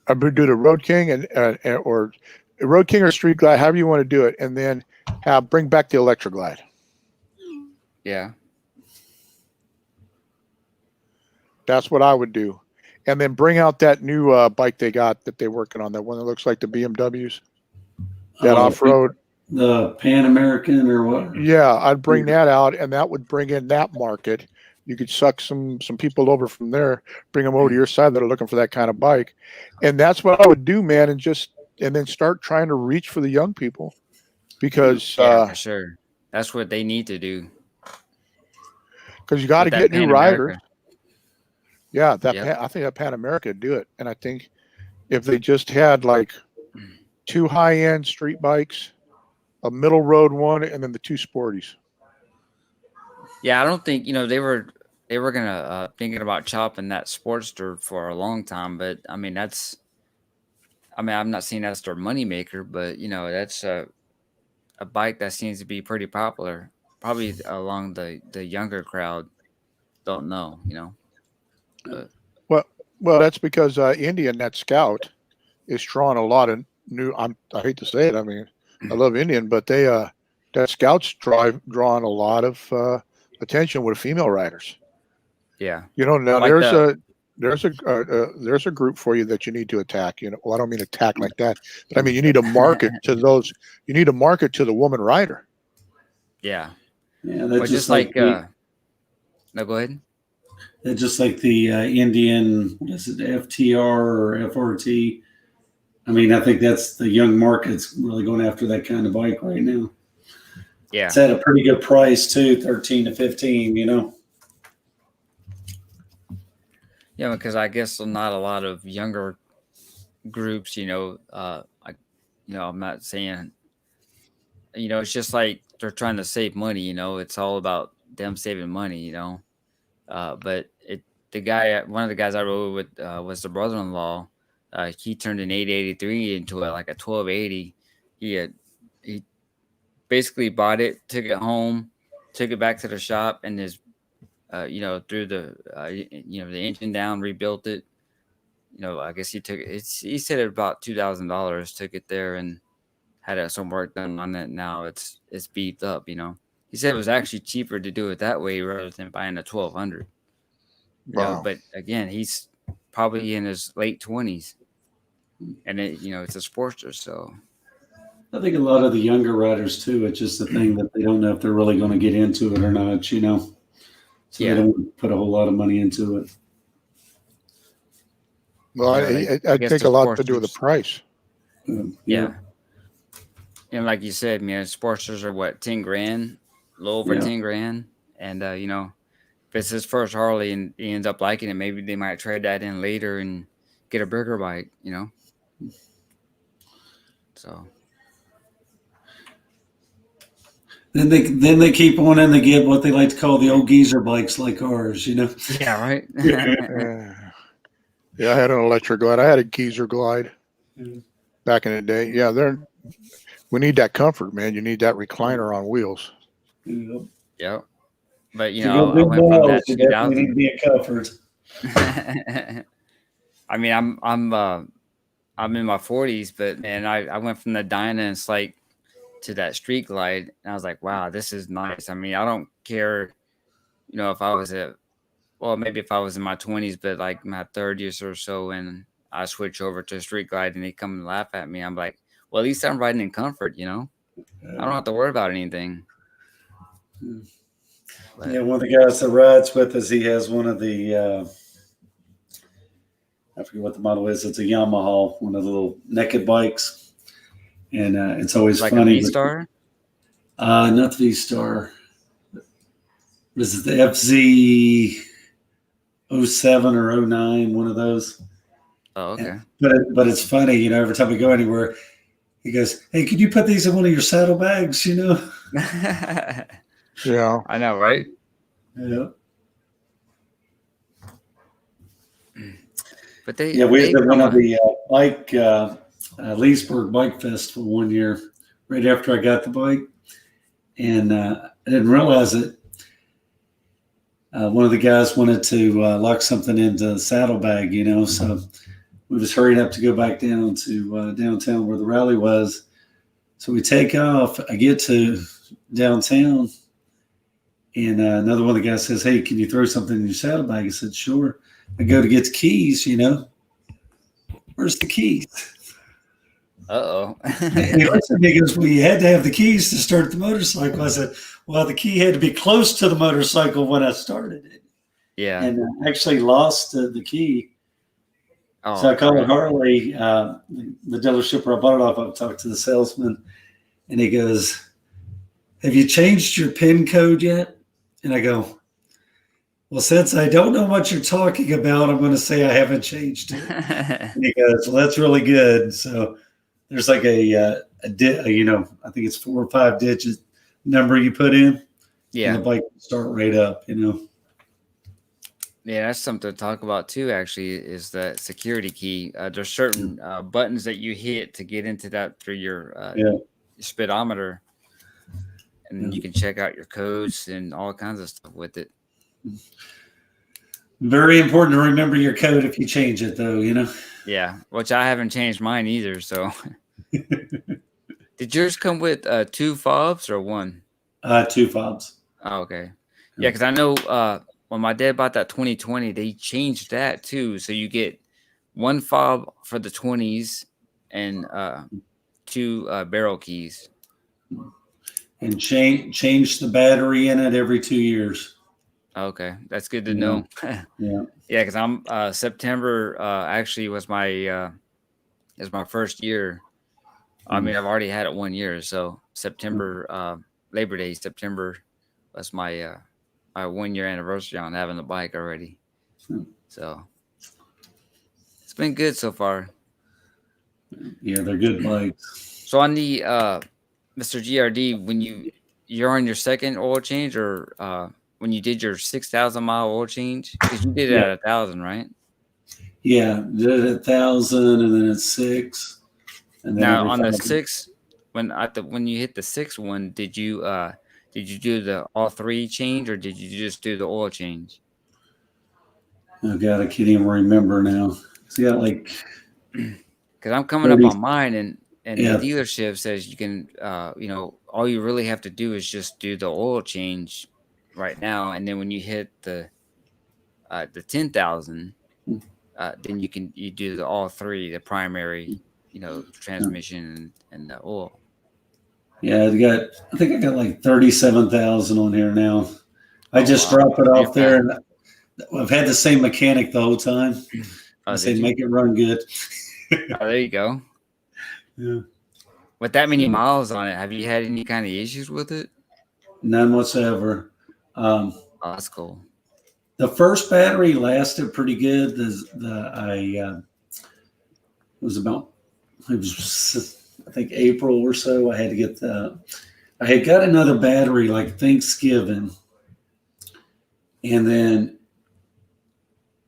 I would do the Road King or Road King or Street Glide, however you want to do it, and then bring back the Electra Glide. Yeah, that's what I would do, and then bring out that new bike they got that they're working on. That one that looks like the BMWs. That off road, the Pan American or what? Yeah, I'd bring that out, and that would bring in that market. You could suck some people over from there, bring them over to your side that are looking for that kind of bike, and that's what I would do, man. And then start trying to reach for the young people, because for sure, that's what they need to do. Because you got to get new riders. Yeah, I think that Pan America would do it, and I think if they just had like 2 high-end street bikes, a middle road one, and then the 2 sporties. Yeah, I don't think they were gonna thinking about chopping that Sportster for a long time, but I mean I'm not saying that's their moneymaker, but that's a bike that seems to be pretty popular, probably along the younger crowd. Don't know, But. Well, that's because Indian, that Scout, is drawing a lot of new. I hate to say it. I mean, I love Indian, but that Scout's drawing a lot of attention with female riders. Yeah, now like there's a group for you that you need to attack. Well, I don't mean attack like that, but I mean you need to market to those. You need to market to the woman rider. Yeah, that's just like no, go ahead. That's just like the Indian, what is it, FTR or FRT? I mean, I think that's the young market's really going after that kind of bike right now. Yeah. It's at a pretty good price too, 13 to 15, Yeah, because I guess not a lot of younger groups, I'm not saying, it's just like they're trying to save money, it's all about them saving money, but one of the guys I rode with was the brother-in-law. He turned an 883 into like a 1280. He basically bought it, took it home, took it back to the shop, and threw the engine down, rebuilt it. I guess he took it. He said it about $2,000. Took it there and had some work done on it. Now it's beefed up. He said it was actually cheaper to do it that way rather than buying a 1200. Wow. But again, he's probably in his late 20s, and it's a Sportster. So I think a lot of the younger riders too, it's just the thing that they don't know if they're really going to get into it or not, So they don't put a whole lot of money into it. Well, I think a lot to do with the price. Yeah. And like you said, man, Sportsters are what, 10 grand, a little over 10 grand. And, if it's his first Harley and he ends up liking it, maybe they might trade that in later and get a bigger bike, So. Then they keep on and they get what they like to call the old geezer bikes like ours, Yeah, right. Yeah, I had an Electra Glide. I had a geezer Glide back in the day. Yeah, we need that comfort, man. You need that recliner on wheels. Yep. But I went from that 2000. Need to be a comfort. I mean, I'm in my 40s, but man, I went from the Dyna and Slate to that Street Glide, and I was like, wow, this is nice. I mean, I don't care, if I was maybe if I was in my 20s, but like my 30s or so, and I switch over to Street Glide and they come and laugh at me, I'm like, well, at least I'm riding in comfort, I don't have to worry about anything. But, one of the guys that rides with us, he has one of the I forget what the model is. It's a Yamaha, one of the little naked bikes, and it's always like funny. A V-Star? Not the V-Star. This is the FZ 07 or 09, one of those. Oh, okay. But it's funny, you know, every time we go anywhere, he goes, "Hey, could you put these in one of your saddlebags?" You know. Yeah. I know, right? Yeah. But they Yeah, we they had one come of a, the bike Leesburg Bike Festival one year, right after I got the bike, and I didn't realize it. One of the guys wanted to lock something into the saddlebag, you know, so we just hurried up to go back down to downtown where the rally was. So we take off. I get to downtown, and another one of the guys says, "Hey, can you throw something in your saddlebag?" I said, "Sure." I go to get the keys, you know. Where's the keys? uh-oh. He looks at me and goes, "Well, you had to have the keys to start the motorcycle." I said, "Well, the key had to be close to the motorcycle when I started it." Yeah. And I actually lost the key. So Oh, I called crap. Harley, the dealership where I bought it off. I talked to the salesman, and he goes, "Have you changed your PIN code yet?" And I go, "Well, since I don't know what you're talking about, I'm going to say I haven't changed it." And he goes, "Well, that's really good." So there's like you know, I think it's 4 or 5 digit number you put in, and Yeah. the bike will start right up, you know. Yeah, that's something to talk about too, actually, is the security key. There's certain buttons that you hit to get into that through your Yeah. speedometer, and Yeah. you can check out your codes and all kinds of stuff with it. Very important to remember your code if you change it, though, you know. Yeah, which I haven't changed mine either. So, did yours come with 2 fobs or 1? 2 fobs. Oh, okay. Yeah, because I know when my dad bought that 2020, they changed that too. So you get 1 fob for the 20s and 2 barrel keys. And change the battery in it every 2 years. Okay, that's good to Yeah. know. Yeah. Yeah, because I'm September actually was my is my first year. I mean, I've already had it 1 year, so September Labor Day, September was my my 1 year anniversary on having the bike already. So it's been good so far. Yeah, they're good bikes. So on the Mr. GRD, when you're on your second oil change, or when you did your 6,000-mile oil change, because you did it Yeah. at 1,000, right? Yeah, did it at 1,000 and then at 6. And then Now every on the 5. 6, when you hit the 6th one, did you do the all 3 change, or did you just do the oil change? Oh, God, I can't even remember now. It's got like Because I'm coming up 30. on mine, and the Yeah. dealership says you can, you know, all you really have to do is just do the oil change right now, and then when you hit the 10,000, then you do the all 3, the primary, you know, transmission and the oil. Yeah, I think I got like 37,000 on here now. I Oh, just wow. drop it You're off there, fast. and I've had the same mechanic the whole time. I Oh, say, did you? make it run good. Oh, there you go. Yeah. With that many miles on it, have you had any kind of issues with it? None whatsoever. Oh, that's cool. The first battery lasted pretty good. It was about, it was, I think, April or so. I had got another battery like Thanksgiving, and then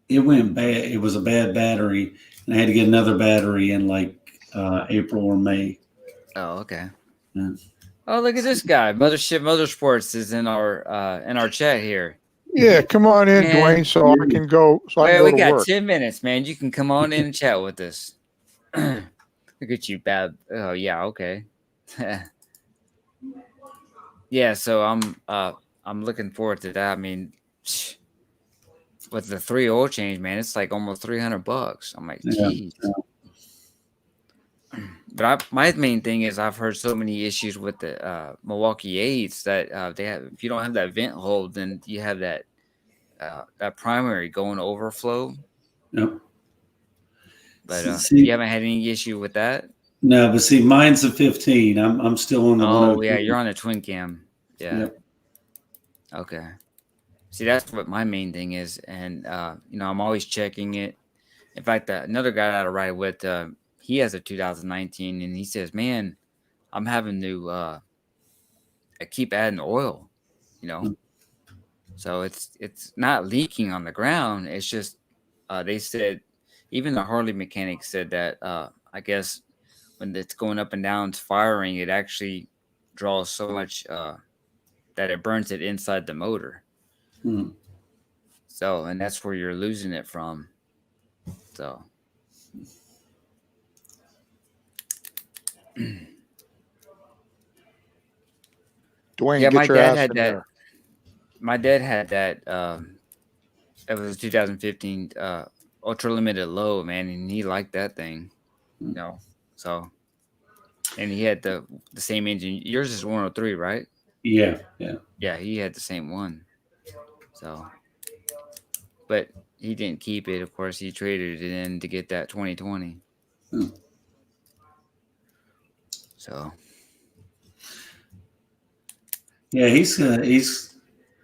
it went bad. It was a bad battery, and I had to get another battery in like April or May. Oh, okay. Yeah. Oh, look at this guy. Mothership Motorsports is in our chat here. Yeah, come on in, Man. Dwayne, so I can go. So I can Well, we go to got work. 10 minutes, man. You can come on in and chat with us. Look at you, bad. Oh, yeah, okay. Yeah, so I'm looking forward to that. I mean, with the 3 oil change, man, it's like almost $300. I'm like, Yeah. geez. But my main thing is I've heard so many issues with the Milwaukee 8s that they have. If you don't have that vent hole, then you have that primary going overflow. Yep. But See, you haven't had any issue with that? no, but see, mine's a 15. I'm still on the Oh, 102. yeah, you're on a twin cam. Yeah. Yep. Okay. See, that's what my main thing is, and you know, I'm always checking it. In fact, another guy that I ride with, he has a 2019, and he says, "Man, I'm having to I keep adding oil, you know." So it's not leaking on the ground. It's just they said even the Harley mechanic said that I guess when it's going up and down, it's firing. It actually draws so much that it burns it inside the motor. Hmm. So and that's where you're losing it from. So Dwayne, yeah, get your ass in there. My dad had that. It was 2015 ultra limited low, man, and he liked that thing. You know, so and he had the same engine. Yours is 103, right? Yeah, yeah. Yeah, he had the same one. So, but he didn't keep it. Of course, he traded it in to get that 2020. Hmm. So, Yeah, he's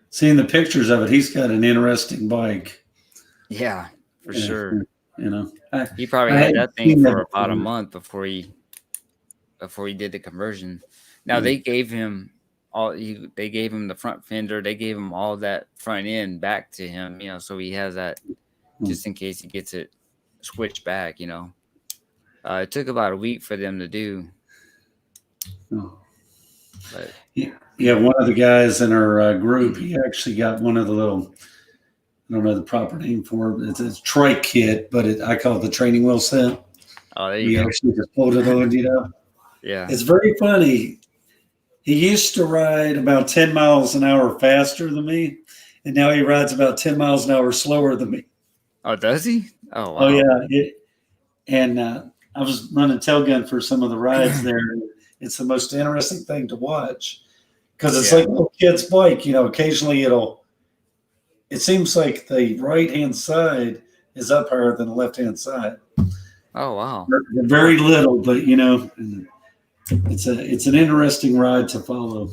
seeing the pictures of it. He's got an interesting bike. yeah, for Yeah, sure. you know, He probably I had hadn't that thing seen that for about a before. month before he did the conversion. Now Hmm. they gave him they gave him the front fender, they gave him all that front end back to him, you know, so he has that just in case he gets it switched back, you know. It took about a week for them to do, Oh. but Yeah, one of the guys in our group, he actually got one of the little, I don't know the proper name for it. It's a trike kit, but I call it the training wheel set. oh, there you We go. actually just pulled it on, you know. Yeah. It's very funny. He used to ride about 10 miles an hour faster than me, and now he rides about 10 miles an hour slower than me. Oh, does he? Oh, Oh, wow. yeah. And I was running tail gun for some of the rides there. It's the most interesting thing to watch because it's Yeah. like a little kid's bike. You know, occasionally it seems like the right hand side is up higher than the left hand side. Oh, wow. They're very little, but you know, it's an interesting ride to follow.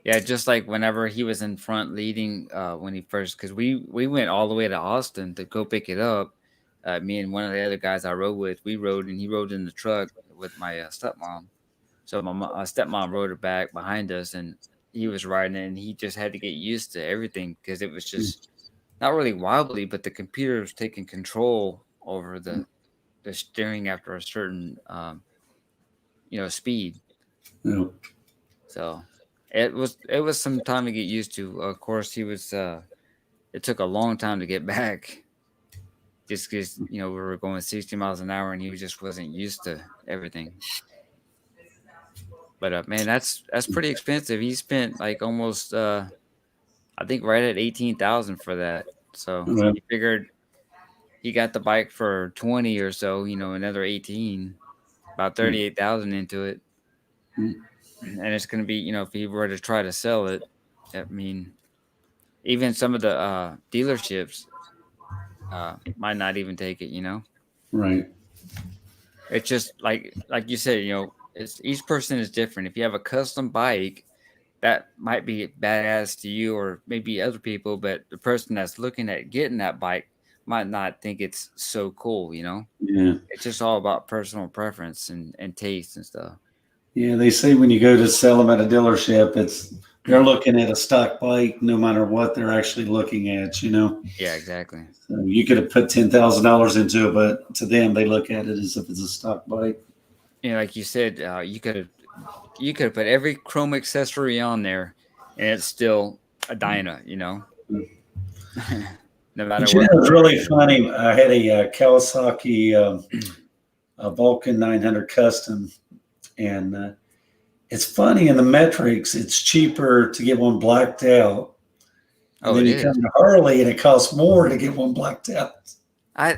Yeah, just like whenever he was in front leading, when he first, because we went all the way to Austin to go pick it up. Me and one of the other guys I rode with, we rode, and he rode in the truck with my stepmom. So my stepmom rode it back behind us, and he was riding it, and he just had to get used to everything because it was just not really wobbly, but the computer was taking control over the steering after a certain speed. You know, So it was some time to get used to. Of course, he was. It took a long time to get back, just because we were going 60 miles an hour, and he just wasn't used to everything. But man, that's pretty expensive. He spent like almost, I think, right at 18,000 for that. So well, he figured he got the bike for 20 or so. Another 18, about 38,000 into it, and it's gonna be, if he were to try to sell it, I mean, even some of the dealerships might not even take it. right. It's just like you said, it's each person is different. If you have a custom bike, that might be badass to you or maybe other people, but the person that's looking at getting that bike might not think it's so cool. Yeah. It's just all about personal preference and taste and stuff. Yeah, they say when you go to sell them at a dealership, they're looking at a stock bike no matter what they're actually looking at, you know. Yeah, exactly. So you could have put $10,000 into it, but to them they look at it as if it's a stock bike. Like you said, you could put every chrome accessory on there, and it's still a Dyna. No matter But you what know, it's color it really is. funny. I had a Kawasaki a Vulcan 900 Custom, and it's funny in the metrics. It's cheaper to get one blacked out, and Oh, then it you come is. to Harley, and it costs more to get one blacked out. I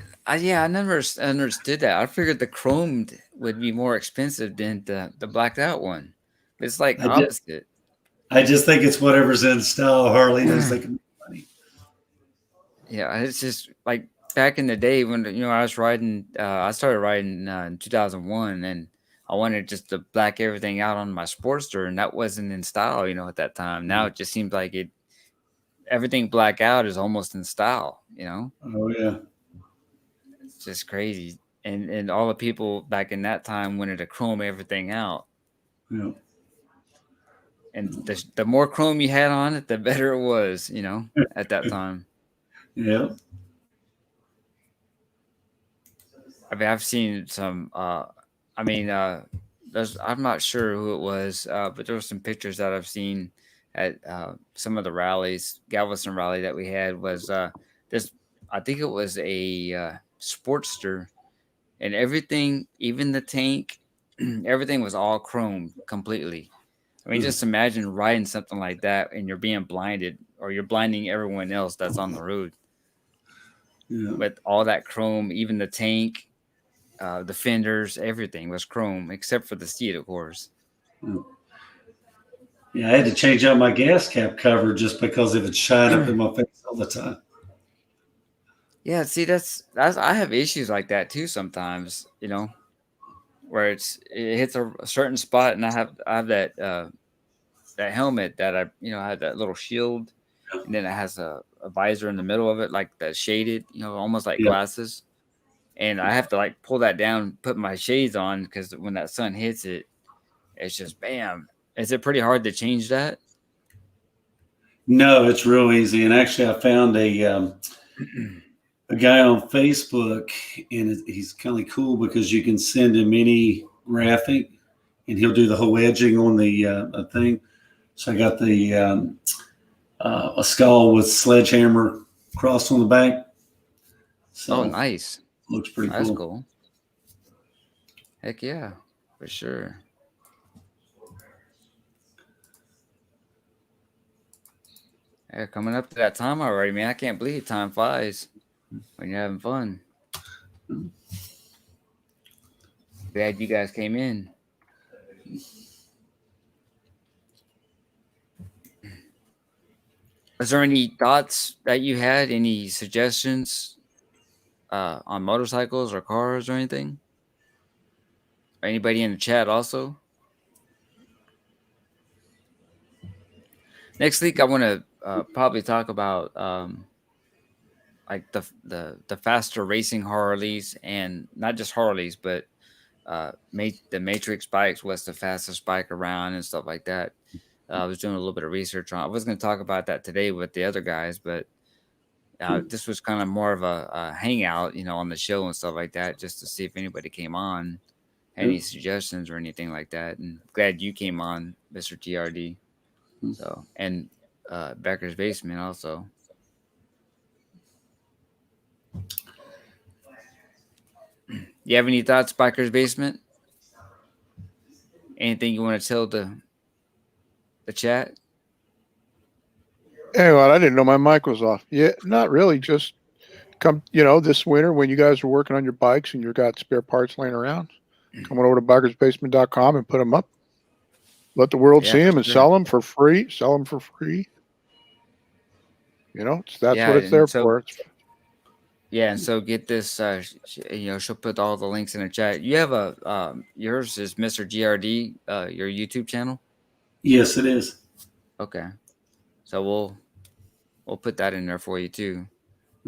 never understood that. I figured the chromed would be more expensive than the blacked out one. It's like I just, opposite. I just think it's whatever's in style. Harley knows they can make money. Yeah, it's just like back in the day when I was riding. I started riding in 2001, and I wanted just to black everything out on my Sportster, and that wasn't in style. At that time. Now it just seems like everything black out is almost in style. Oh yeah. just crazy. And all the people back in that time wanted to chrome everything out. Yeah. And the more chrome you had on it, the better it was, at that time. Yeah. I mean, I've seen some. I'm not sure who it was, but there were some pictures that I've seen at some of the rallies. Galveston rally that we had was this. I think it was a Sportster, and everything, even the tank, everything was all chrome completely. I mean, just imagine riding something like that and you're being blinded, or you're blinding everyone else that's on the road. Yeah. With all that chrome, even the tank, the fenders, everything was chrome except for the seat, of course. Yeah, I had to change out my gas cap cover just because it would shine up in my face all the time. Yeah, see, that's I have issues like that too sometimes, where it hits a certain spot, and I have that helmet that I had that little shield, and then it has a visor in the middle of it, like that shaded, almost like Yeah. glasses. And I have to like pull that down, put my shades on, because when that sun hits it, it's just bam. Is it pretty hard to change that? No, it's real easy. And actually, I found a guy on Facebook, and he's kind of cool because you can send him any graphic, and he'll do the whole edging on the thing. So I got a skull with sledgehammer crossed on the back. So Oh, nice. looks pretty That's cool. cool. Heck yeah, for sure. Yeah, coming up to that time already, man. I can't believe time flies when you're having fun. Glad you guys came in. Is there any thoughts that you had? Any suggestions on motorcycles or cars or anything? Or anybody in the chat also? Next week, I want to probably talk about like the faster racing Harleys, and not just Harleys, but the Matrix bikes. What's the fastest bike around and stuff like that. I was doing a little bit of research on. I was going to talk about that today with the other guys, but this was kind of more of a hangout, on the show and stuff like that, just to see if anybody came on, had any suggestions or anything like that. And glad you came on, Mr. TRD. So, and Becker's Basement also. You have any thoughts, Becker's Basement? Anything you want to tell the chat? Hey, well, I didn't know my mic was off. Yeah, not really. Just come, this winter when you guys are working on your bikes and you've got spare parts laying around, come on over to bikersbasement.com and put them up. Let the world see them and sell them for free. Sell them for free. That's what it's there for. Yeah, and so get this. She'll put all the links in the chat. You have a yours is Mr. GRD, your YouTube channel. Yes, it is. Okay, so we'll put that in there for you too.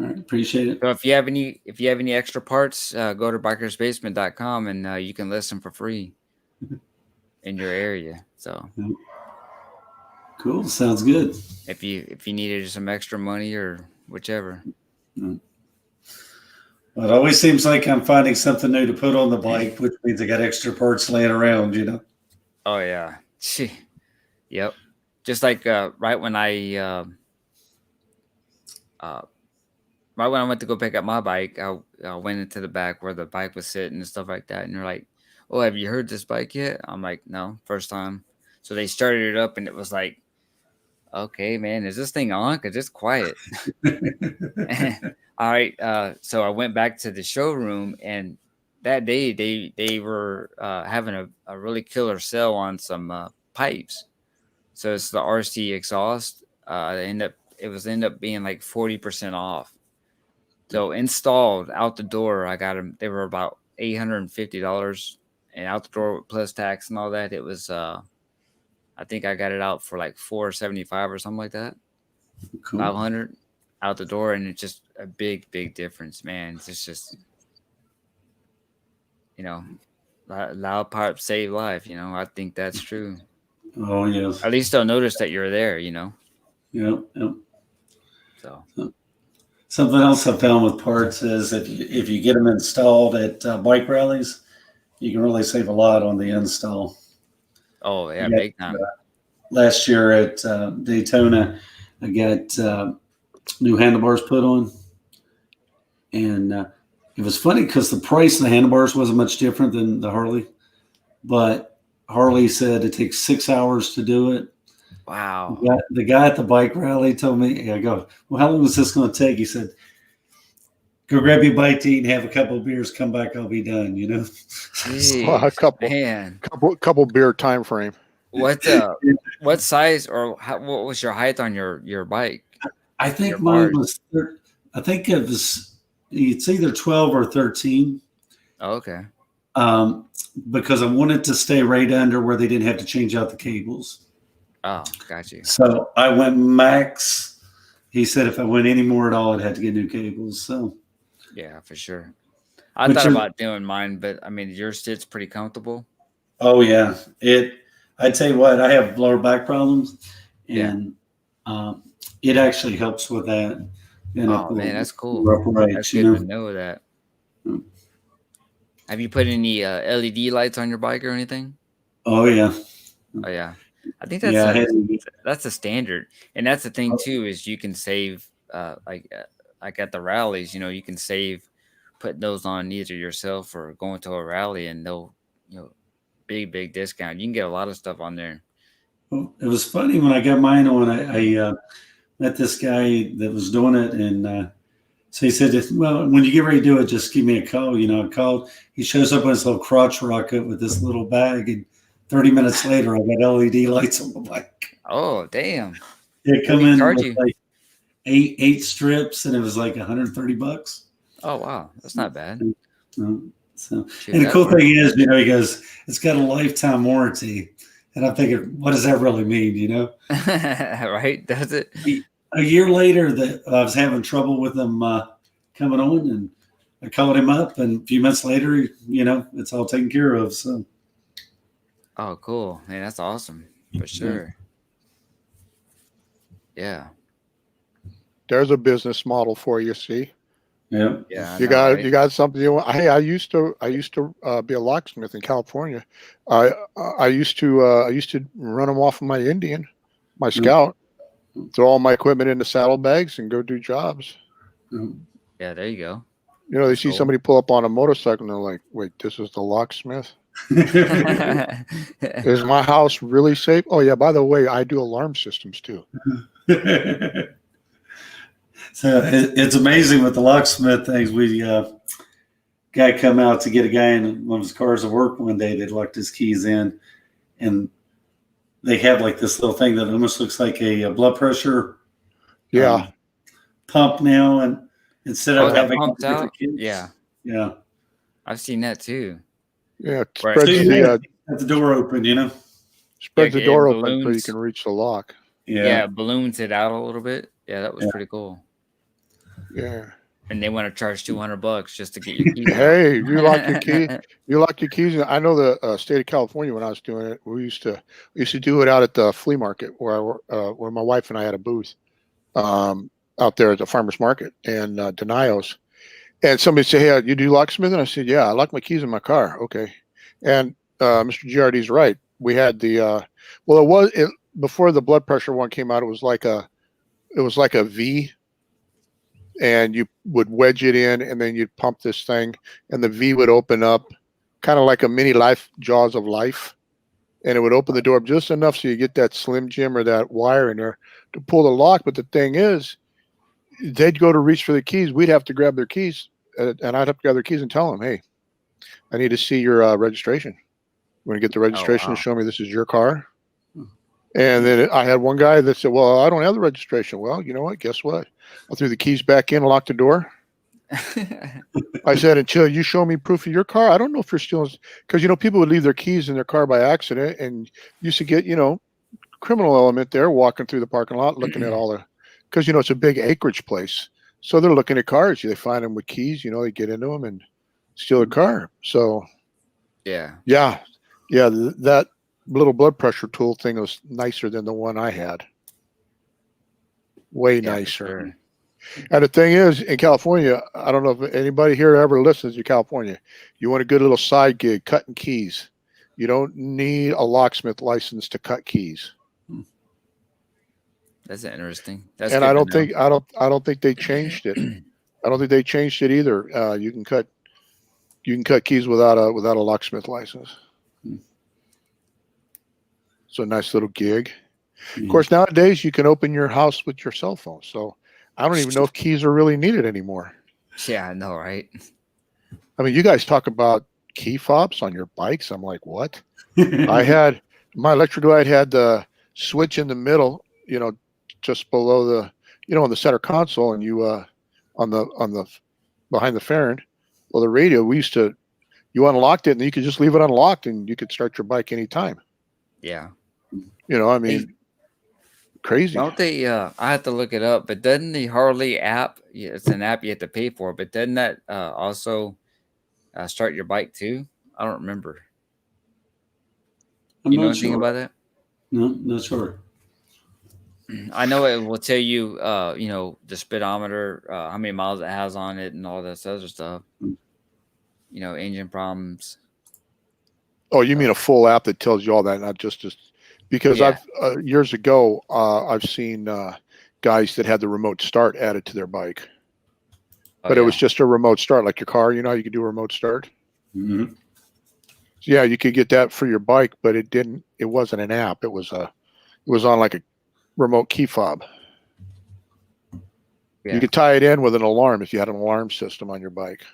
All right, appreciate it. So if you have any extra parts, go to bikersbasement.com and you can list them for free in your area. So cool, sounds good. If you needed some extra money or whichever. Well, it always seems like I'm finding something new to put on the bike, which means I got extra parts laying around, Oh yeah. Yep. Just like right when I went to go pick up my bike, I went into the back where the bike was sitting and stuff like that. And they're like, "Oh, have you heard this bike yet?" I'm like, "No, first time." So they started it up and it was like, "Okay, man, is this thing on? Because it's quiet." All right. So I went back to the showroom, and that day they were having a really killer sale on some pipes. So it's the RC exhaust. It ended up being like 40% off. So installed out the door, I got them. They were about $850, and out the door plus tax and all that, it was I think I got it out for like $475 or something like that. Cool. $500 out the door, and it's just a big difference, man. It's just you know, loud pipes save life. You know, I think that's true. Oh yes. At least they'll notice that you're there. You know, Yep. Yep. so Something else I found with parts is if you get them installed at bike rallies, you can really save a lot on the install. oh yeah, Yeah. big time. Last year at Daytona, I got new handlebars put on, and it was funny because the price of the handlebars wasn't much different than the Harley, but Harley said it takes 6 hours to do it. Wow. The guy at the bike rally told me, I go, well, how long is this going to take? He said, go grab your bite to eat and have a couple of beers, come back, I'll be done, you know? Jeez, a man. couple beer time frame. What size or what was your height on your bike? I think Your mine bars. was, I think it was, it's either 12 or 13. Oh, okay. Because I wanted to stay right under where they didn't have to change out the cables. Oh, got you. So I went max. He said if I went any more at all, I'd have to get new cables. So Yeah, for sure. I But thought you're- about doing mine, but I mean, yours sits pretty comfortable. oh yeah, I tell you what, I have lower back problems, and it actually helps with that. And Oh man, that's cool. Upright, That's you good know? to know that. Mm. Have you put any LED lights on your bike or anything? Oh yeah, Oh yeah, I think that's yeah. I a had, that's a standard, and that's the thing too is you can save like at the rallies, you know, you can save putting those on either yourself or going to a rally, and they'll big discount. You can get a lot of stuff on there. it was funny when I got mine on. I met this guy that was doing it, and so he said, "Well, when you get ready to do it, just give me a call." You know, I called. He shows up with his little crotch rocket with this little bag, and 30 minutes later, I got LED lights on the bike. Oh damn! They come What did he in charge with you? like eight strips, and it was like $130. Oh wow, that's not bad. So, Shoot, and the that cool works. thing is, you know, he goes, "It's got a lifetime warranty," and I'm thinking, what does that really mean? You know, Right? Does it? a year later, that I was having trouble with them coming on, and I called him up, and a few months later, you know, it's all taken care of. So, Oh, cool. Man, that's awesome for sure. Yeah. There's a business model for you. See, yeah, Yeah. I you know, got right? you got something you want. Hey, I used to be a locksmith in California. I used to run them off of my Indian, my Scout, throw all my equipment into saddlebags and go do jobs. Yeah, there you go. You know, they That's see cool. somebody pull up on a motorcycle and they're like, "Wait, this is the locksmith? Is my house really safe?" Oh yeah, by the way, I do alarm systems too. So it's amazing with the locksmith things. We guy come out to get a guy in one of his cars to work one day. They locked his keys in, and they have like this little thing that almost looks like a blood pressure Yeah, pump now. And instead Oh, of that having all pumps the different out? keys, Yeah. yeah, I've seen that too. yeah. It Right. spreads So you the have the door open, you know. spreads the Yeah, door it open so you balloons. can reach the lock. Yeah, balloons it out a little bit. Yeah, that was pretty cool. Yeah. And they want to charge $200 just to get your keys out. Hey, you lock your key. You lock your keys. I know the state of California. When I was doing it, we used to do it out at the flea market where my wife and I had a booth out there at the farmers market and Denios. And somebody said, "Hey, you do locksmith?" And I said, "Yeah, I lock my keys in my car." Okay. And Mr. Giardi's right. We had the before the blood pressure one came out. It was like a V, and you would wedge it in, and then you'd pump this thing, and the V would open up, kind of like a mini jaws of life, and it would open the door up just enough so you get that Slim Jim or that wire in there to pull the lock. But the thing is, they'd go to reach for the keys. We'd have to grab their keys, and I'd have to grab their keys and tell them, "Hey, I need to see your registration. You want to get the registration wow. to show me this is your car?" And then I had one guy that said, "Well, I don't have the registration." Well, you know what? Guess what? I threw the keys back in and locked the door. I said, "Until you show me proof of your car, I don't know if you're still," because people would leave their keys in their car by accident, and used to get criminal element there walking through the parking lot looking at all the, because it's a big acreage place, so they're looking at cars. They find them with keys, they get into them and steal a car. So Yeah. Yeah, yeah. That little blood pressure tool thing was nicer than the one I had. Way Yeah, for nicer. sure. And the thing is, in California, I don't know if anybody here ever listens to California. You want a good little side gig, cutting keys. You don't need a locksmith license to cut keys. That's interesting. That's And good to know. I don't think they changed it. I don't think they changed it either. You can cut keys without a locksmith license. So a nice little gig. Of course, nowadays you can open your house with your cell phone. So I don't even know if keys are really needed anymore. Yeah, I know, right? I mean, you guys talk about key fobs on your bikes. I'm like, what? I had my electric light had the switch in the middle, just below on the center console, and you on the behind the fairing. Well, the radio, you unlocked it, and you could just leave it unlocked, and you could start your bike anytime. Yeah. I mean, crazy. Don't they? I have to look it up, but doesn't the Harley app? Yeah, it's an app you have to pay for, but doesn't that also start your bike too? I don't remember. I'm You know not anything sure. about that? No, not sure. I know it will tell you, the speedometer, how many miles it has on it, and all this other stuff. Engine problems. Oh, you mean a full app that tells you all that, not just because Yeah. I've years ago I've seen guys that had the remote start added to their bike, but it was just a remote start, like your car. You know how you could do a remote start. Mm-hmm. So yeah, you could get that for your bike, but it didn't. It wasn't an app. It was on like a remote key fob. Yeah. You could tie it in with an alarm if you had an alarm system on your bike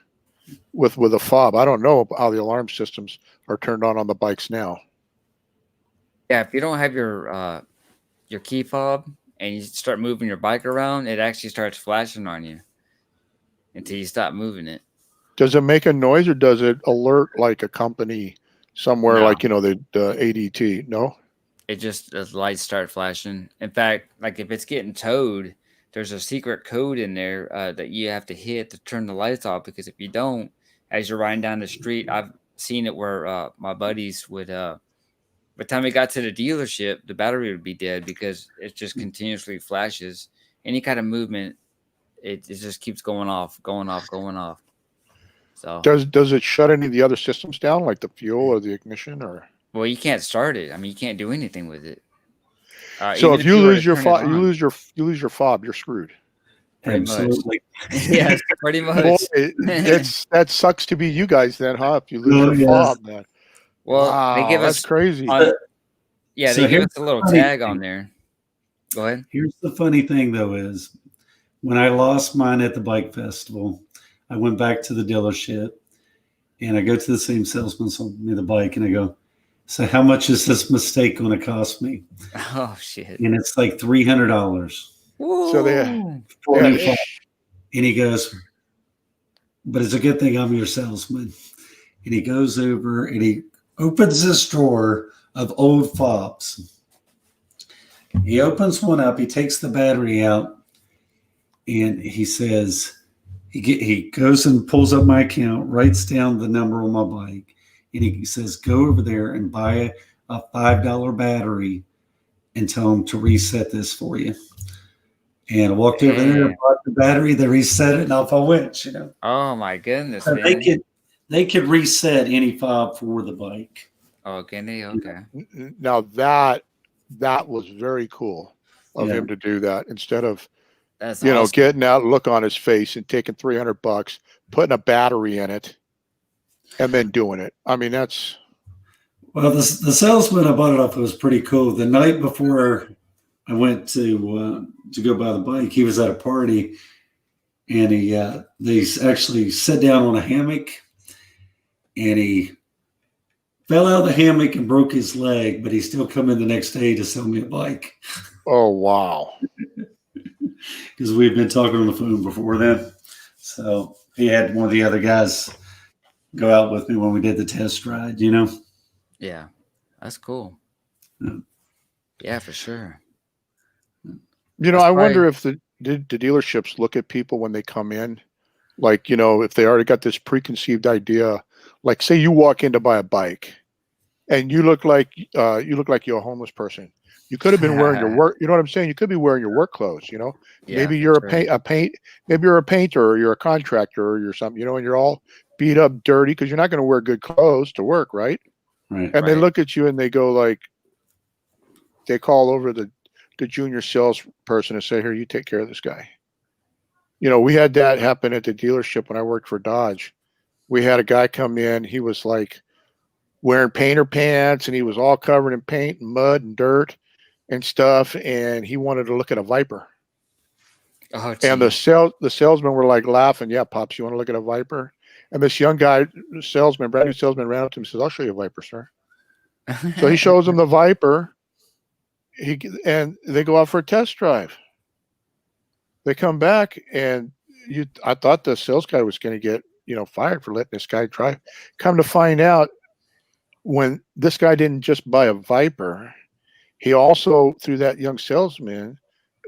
with a fob. I don't know how the alarm systems are turned on the bikes now. Yeah, if you don't have your key fob and you start moving your bike around, it actually starts flashing on you until you stop moving it. Does it make a noise, or does it alert like a company somewhere, No. like the ADT? No. It just the lights start flashing. In fact, like if it's getting towed, there's a secret code in there that you have to hit to turn the lights off. Because if you don't, as you're riding down the street, I've seen it where my buddies would. By the time we got to the dealership, the battery would be dead because it just continuously flashes. Any kind of movement, it just keeps going off, going off, going off. So Does it shut any of the other systems down, like the fuel or the ignition, or? well, you can't start it. I mean, you can't do anything with it. So Even if you were lose to your turn it fob, on, you lose your fob, you're screwed. pretty much. Absolutely. Yes, pretty much. Boy, that sucks to be you guys then, huh? If you lose your fob, man. Well, wow, they give that's us crazy. yeah, So they give here's us a little the funny tag thing. on there. Go ahead. Here's the funny thing, though, is when I lost mine at the bike festival, I went back to the dealership and I go to the same salesman sold me the bike, and I go, "So how much is this mistake going to cost me?" Oh shit! And it's like $300. So they 45. And he goes, "But it's a good thing I'm your salesman." And he goes over and he opens this drawer of old fobs. He opens one up. He takes the battery out, and he says, he goes and pulls up my account, writes down the number on my bike, and he says, "Go over there and buy a $5 battery and tell him to reset this for you." And I walked over there, bought the battery, they reset it, and off I went. Oh my goodness, So man. they could reset any fob for the bike. Oh, can they? Okay. Now that was very cool of him to do that, instead of That's awesome. getting that look on his face and taking $300, putting a battery in it, and then doing it. I mean, that's. Well, the salesman I bought it off was pretty cool. The night before I went to go buy the bike, he was at a party, and they actually sat down on a hammock, and he fell out of the hammock and broke his leg, but he still come in the next day to sell me a bike. Oh wow! Because we've been talking on the phone before then, so he had one of the other guys go out with me when we did the test ride. Yeah, that's cool. Yeah, for sure. I wonder if the dealerships look at people when they come in, like if they already got this preconceived idea, like say you walk in to buy a bike and you look like you're a homeless person. You could have been wearing your work. You know what I'm saying? You could be wearing your work clothes. You know, Yeah, maybe for you're sure. maybe you're a painter or you're a contractor or you're something. You know, and you're all beat up, dirty because you're not going to wear good clothes to work, right? Right. And they Right. look at you and they go like, they call over the junior salesperson and say, "Here, you take care of this guy." You know, we had that happen at the dealership when I worked for Dodge. We had a guy come in. He was like wearing painter pants and he was all covered in paint and mud and dirt and stuff. And he wanted to look at a Viper. Oh, And geez. the salesmen were like laughing. Yeah, pops, you want to look at a Viper? And this young guy, salesman, brand new salesman, ran up to him and says, "I'll show you a Viper, sir." So he shows him the Viper. And they go out for a test drive. They come back and I thought the sales guy was going to get, fired for letting this guy drive. Come to find out, when this guy didn't just buy a Viper, he also, through that young salesman,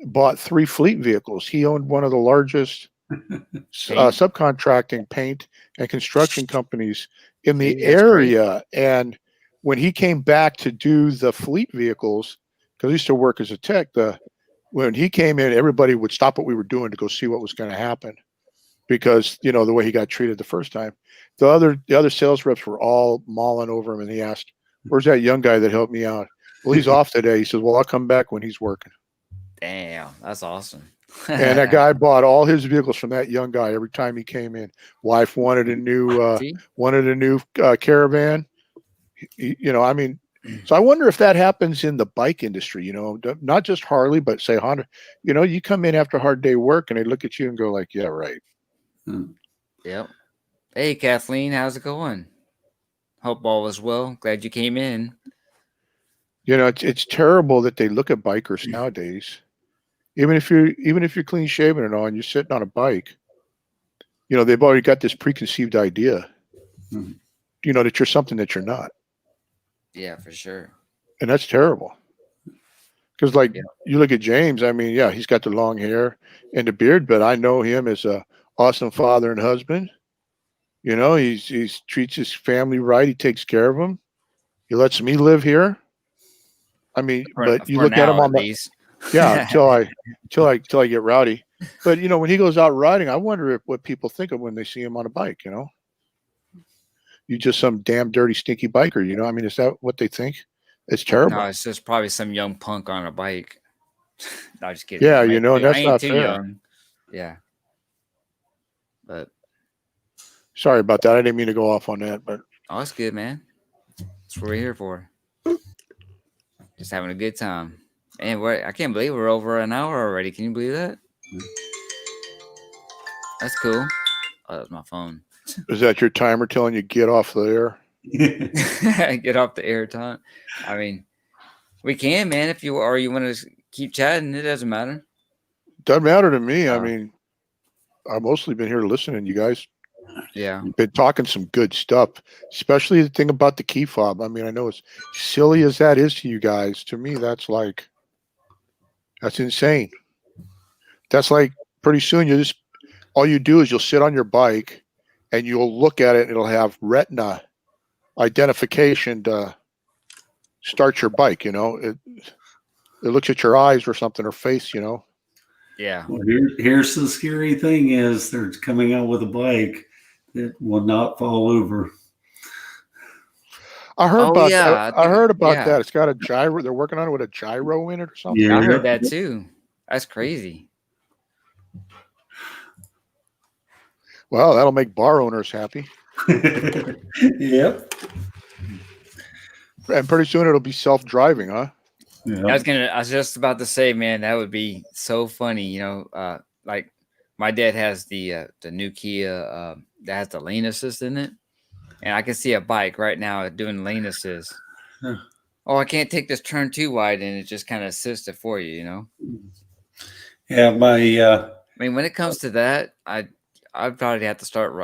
bought 3 fleet vehicles. He owned one of the largest Paint. subcontracting paint and construction companies in the See, that's great. area. And when he came back to do the fleet vehicles, because he used to work as a tech, when he came in, everybody would stop what we were doing to go see what was going to happen because, the way he got treated the first time. The other sales reps were all mauling over him, and he asked, "Where's that young guy that helped me out?" "Well, he's off today." He says, "Well, I'll come back when he's working." Damn, that's awesome. And that guy bought all his vehicles from that young guy every time he came in. Wife wanted a See? new caravan. I mean, so I wonder if that happens in the bike industry. Not just Harley, but say Honda. You come in after a hard day work, and they look at you and go like, "Yeah, right." Yep. Hey, Kathleen, how's it going? Hope all was well. Glad you came in. It's terrible that they look at bikers nowadays. Even if you're clean shaven and all, and you're sitting on a bike, they've already got this preconceived idea, Mhm. That you're something that you're not, Yeah, for sure. and that's terrible. Because like Yeah. you look at James, I mean, yeah, he's got the long hair and the beard, but I know him as a awesome father and husband. He's treats his family right. He takes care of them. He lets me live here. I mean, but you For look at him now, on at the least. yeah till I get rowdy. But when he goes out riding, I wonder what people think of when they see him on a bike. You just some damn dirty stinky biker. I mean, is that what they think? It's No, terrible. it's just probably some young punk on a bike. No, just kidding. Yeah, I and that's ain't not too fair. young. Yeah. But Sorry about that. I didn't mean to go off on that, but oh, it's good, man. That's what we're here for. Just having a good time. And I can't believe we're over an hour already. Can you believe that? That's cool. Oh, that was my phone. is that your timer telling you get off the air? Get off the air time. I mean, we can, man, if you want to keep chatting, it doesn't matter. Doesn't matter to me. I mean, I've mostly been here listening. You guys Yeah. been talking some good stuff, especially the thing about the key fob. I mean, I know as silly as that is to you guys, to me, that's insane. That's like pretty soon all you do is you'll sit on your bike and you'll look at it and it'll have retina identification to start your bike. It looks at your eyes or something or face. Yeah. Well, here's the scary thing is they're coming out with a bike that will not fall over. I heard about yeah. I heard about yeah. that. It's got a gyro. They're working on it with a gyro in it or something. Yeah. I heard that too. That's crazy. Well, that'll make bar owners happy. Yep. And pretty soon it'll be self-driving, huh? Yep. I was just about to say, man, that would be so funny. Like my dad has the new Kia that has the lane assist in it, and I can see a bike right now doing lane assist. Huh. Oh, I can't take this turn too wide, and it just kind of assists it for you. Yeah, I mean, when it comes to that, I'd probably have to start,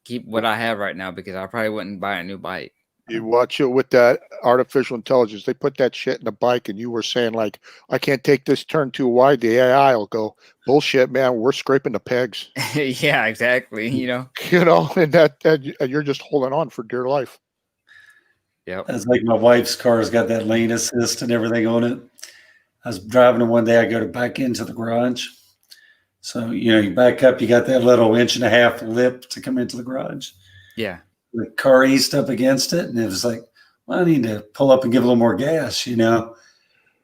keep what I have right now because I probably wouldn't buy a new bike. You watch it with that artificial intelligence. They put that shit in the bike, and you were saying like, "I can't take this turn too wide." The AI will go, "Bullshit, man. We're scraping the pegs." Yeah, exactly. You know. And and you're just holding on for dear life. Yep. That's like my wife's car's got that lane assist and everything on it. I was driving it one day. I go to back into the garage. So, you back up, you got that little 1.5 inch lip to come into the garage. Yeah. The car eased up against it, and it was like, well, I need to pull up and give a little more gas,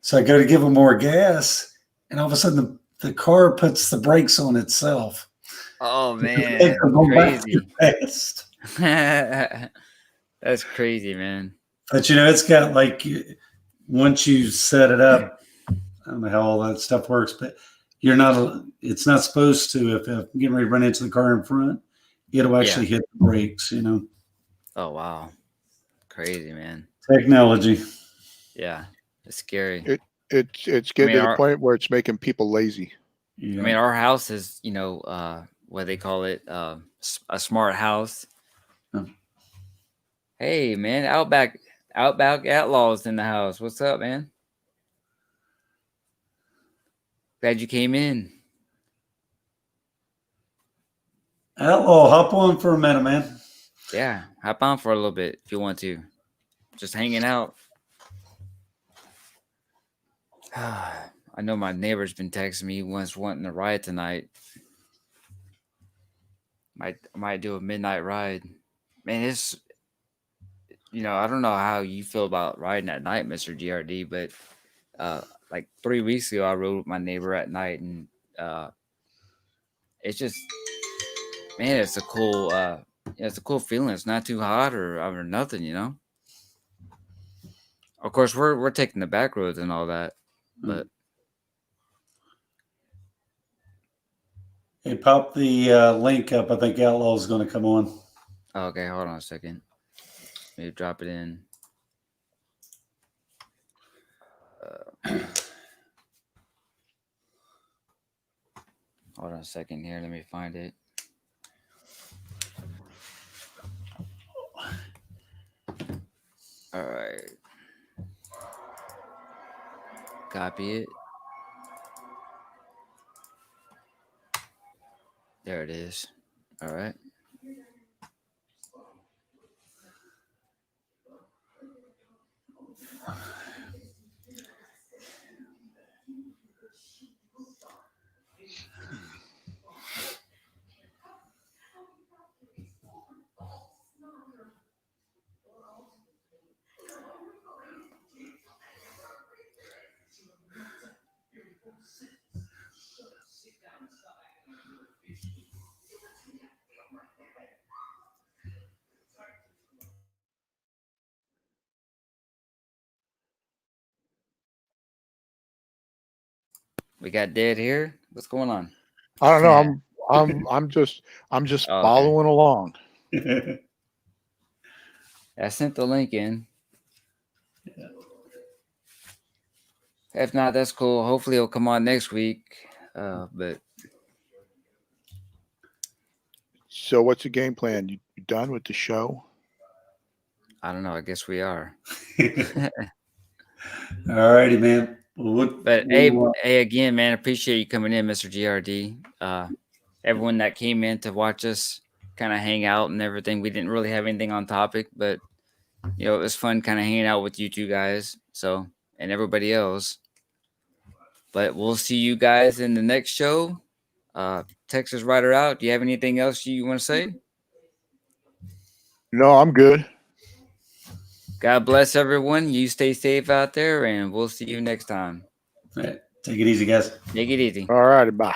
So I go to give it more gas, and all of a sudden the car puts the brakes on itself. Oh man, crazy. That's crazy, man. But it's got like, once you set it up, I don't know how all that stuff works, but it's not supposed to, if I'm getting ready to run into the car in front, it'll actually hit the brakes, Oh wow. Crazy, man. Technology. Yeah. It's scary. It's getting to the point where it's making people lazy. Yeah. I mean, our house is, what they call it, a smart house. Oh. Hey man, Outback Outlaws in the house. What's up, man? Glad you came in. Outlaw, hop on for a minute, man. Yeah, hop on for a little bit if you want to. Just hanging out. I know my neighbor's been texting me once wanting to ride tonight. Might do a midnight ride. Man, it's I don't know how you feel about riding at night, Mr. GRD, but like 3 weeks ago I rode with my neighbor at night, and it's just, man, it's a cool feeling. It's not too hot or nothing, Of course we're taking the back roads and all that, but Hey, pop the link up. I think Outlaw is going to come on. Okay, hold on a second. Maybe drop it in. Hold on a second here. Let me find it. All right. Copy it. There it is. All right. We got dead here. What's going on? I don't know. I'm just following along. I sent the link in. Yeah. If not, that's cool. Hopefully it'll come on next week. But so what's the game plan? You done with the show? I don't know. I guess we are. All righty, man. Hey, again, man, appreciate you coming in, Mr. GRD. Everyone that came in to watch us kind of hang out and everything. We didn't really have anything on topic, but it was fun kind of hanging out with you two guys. So, and everybody else. But we'll see you guys in the next show. Texas Rider out. Do you have anything else you want to say? No, I'm good. God bless everyone. You stay safe out there, and we'll see you next time. All right. Take it easy, guys. Take it easy. All righty. Bye.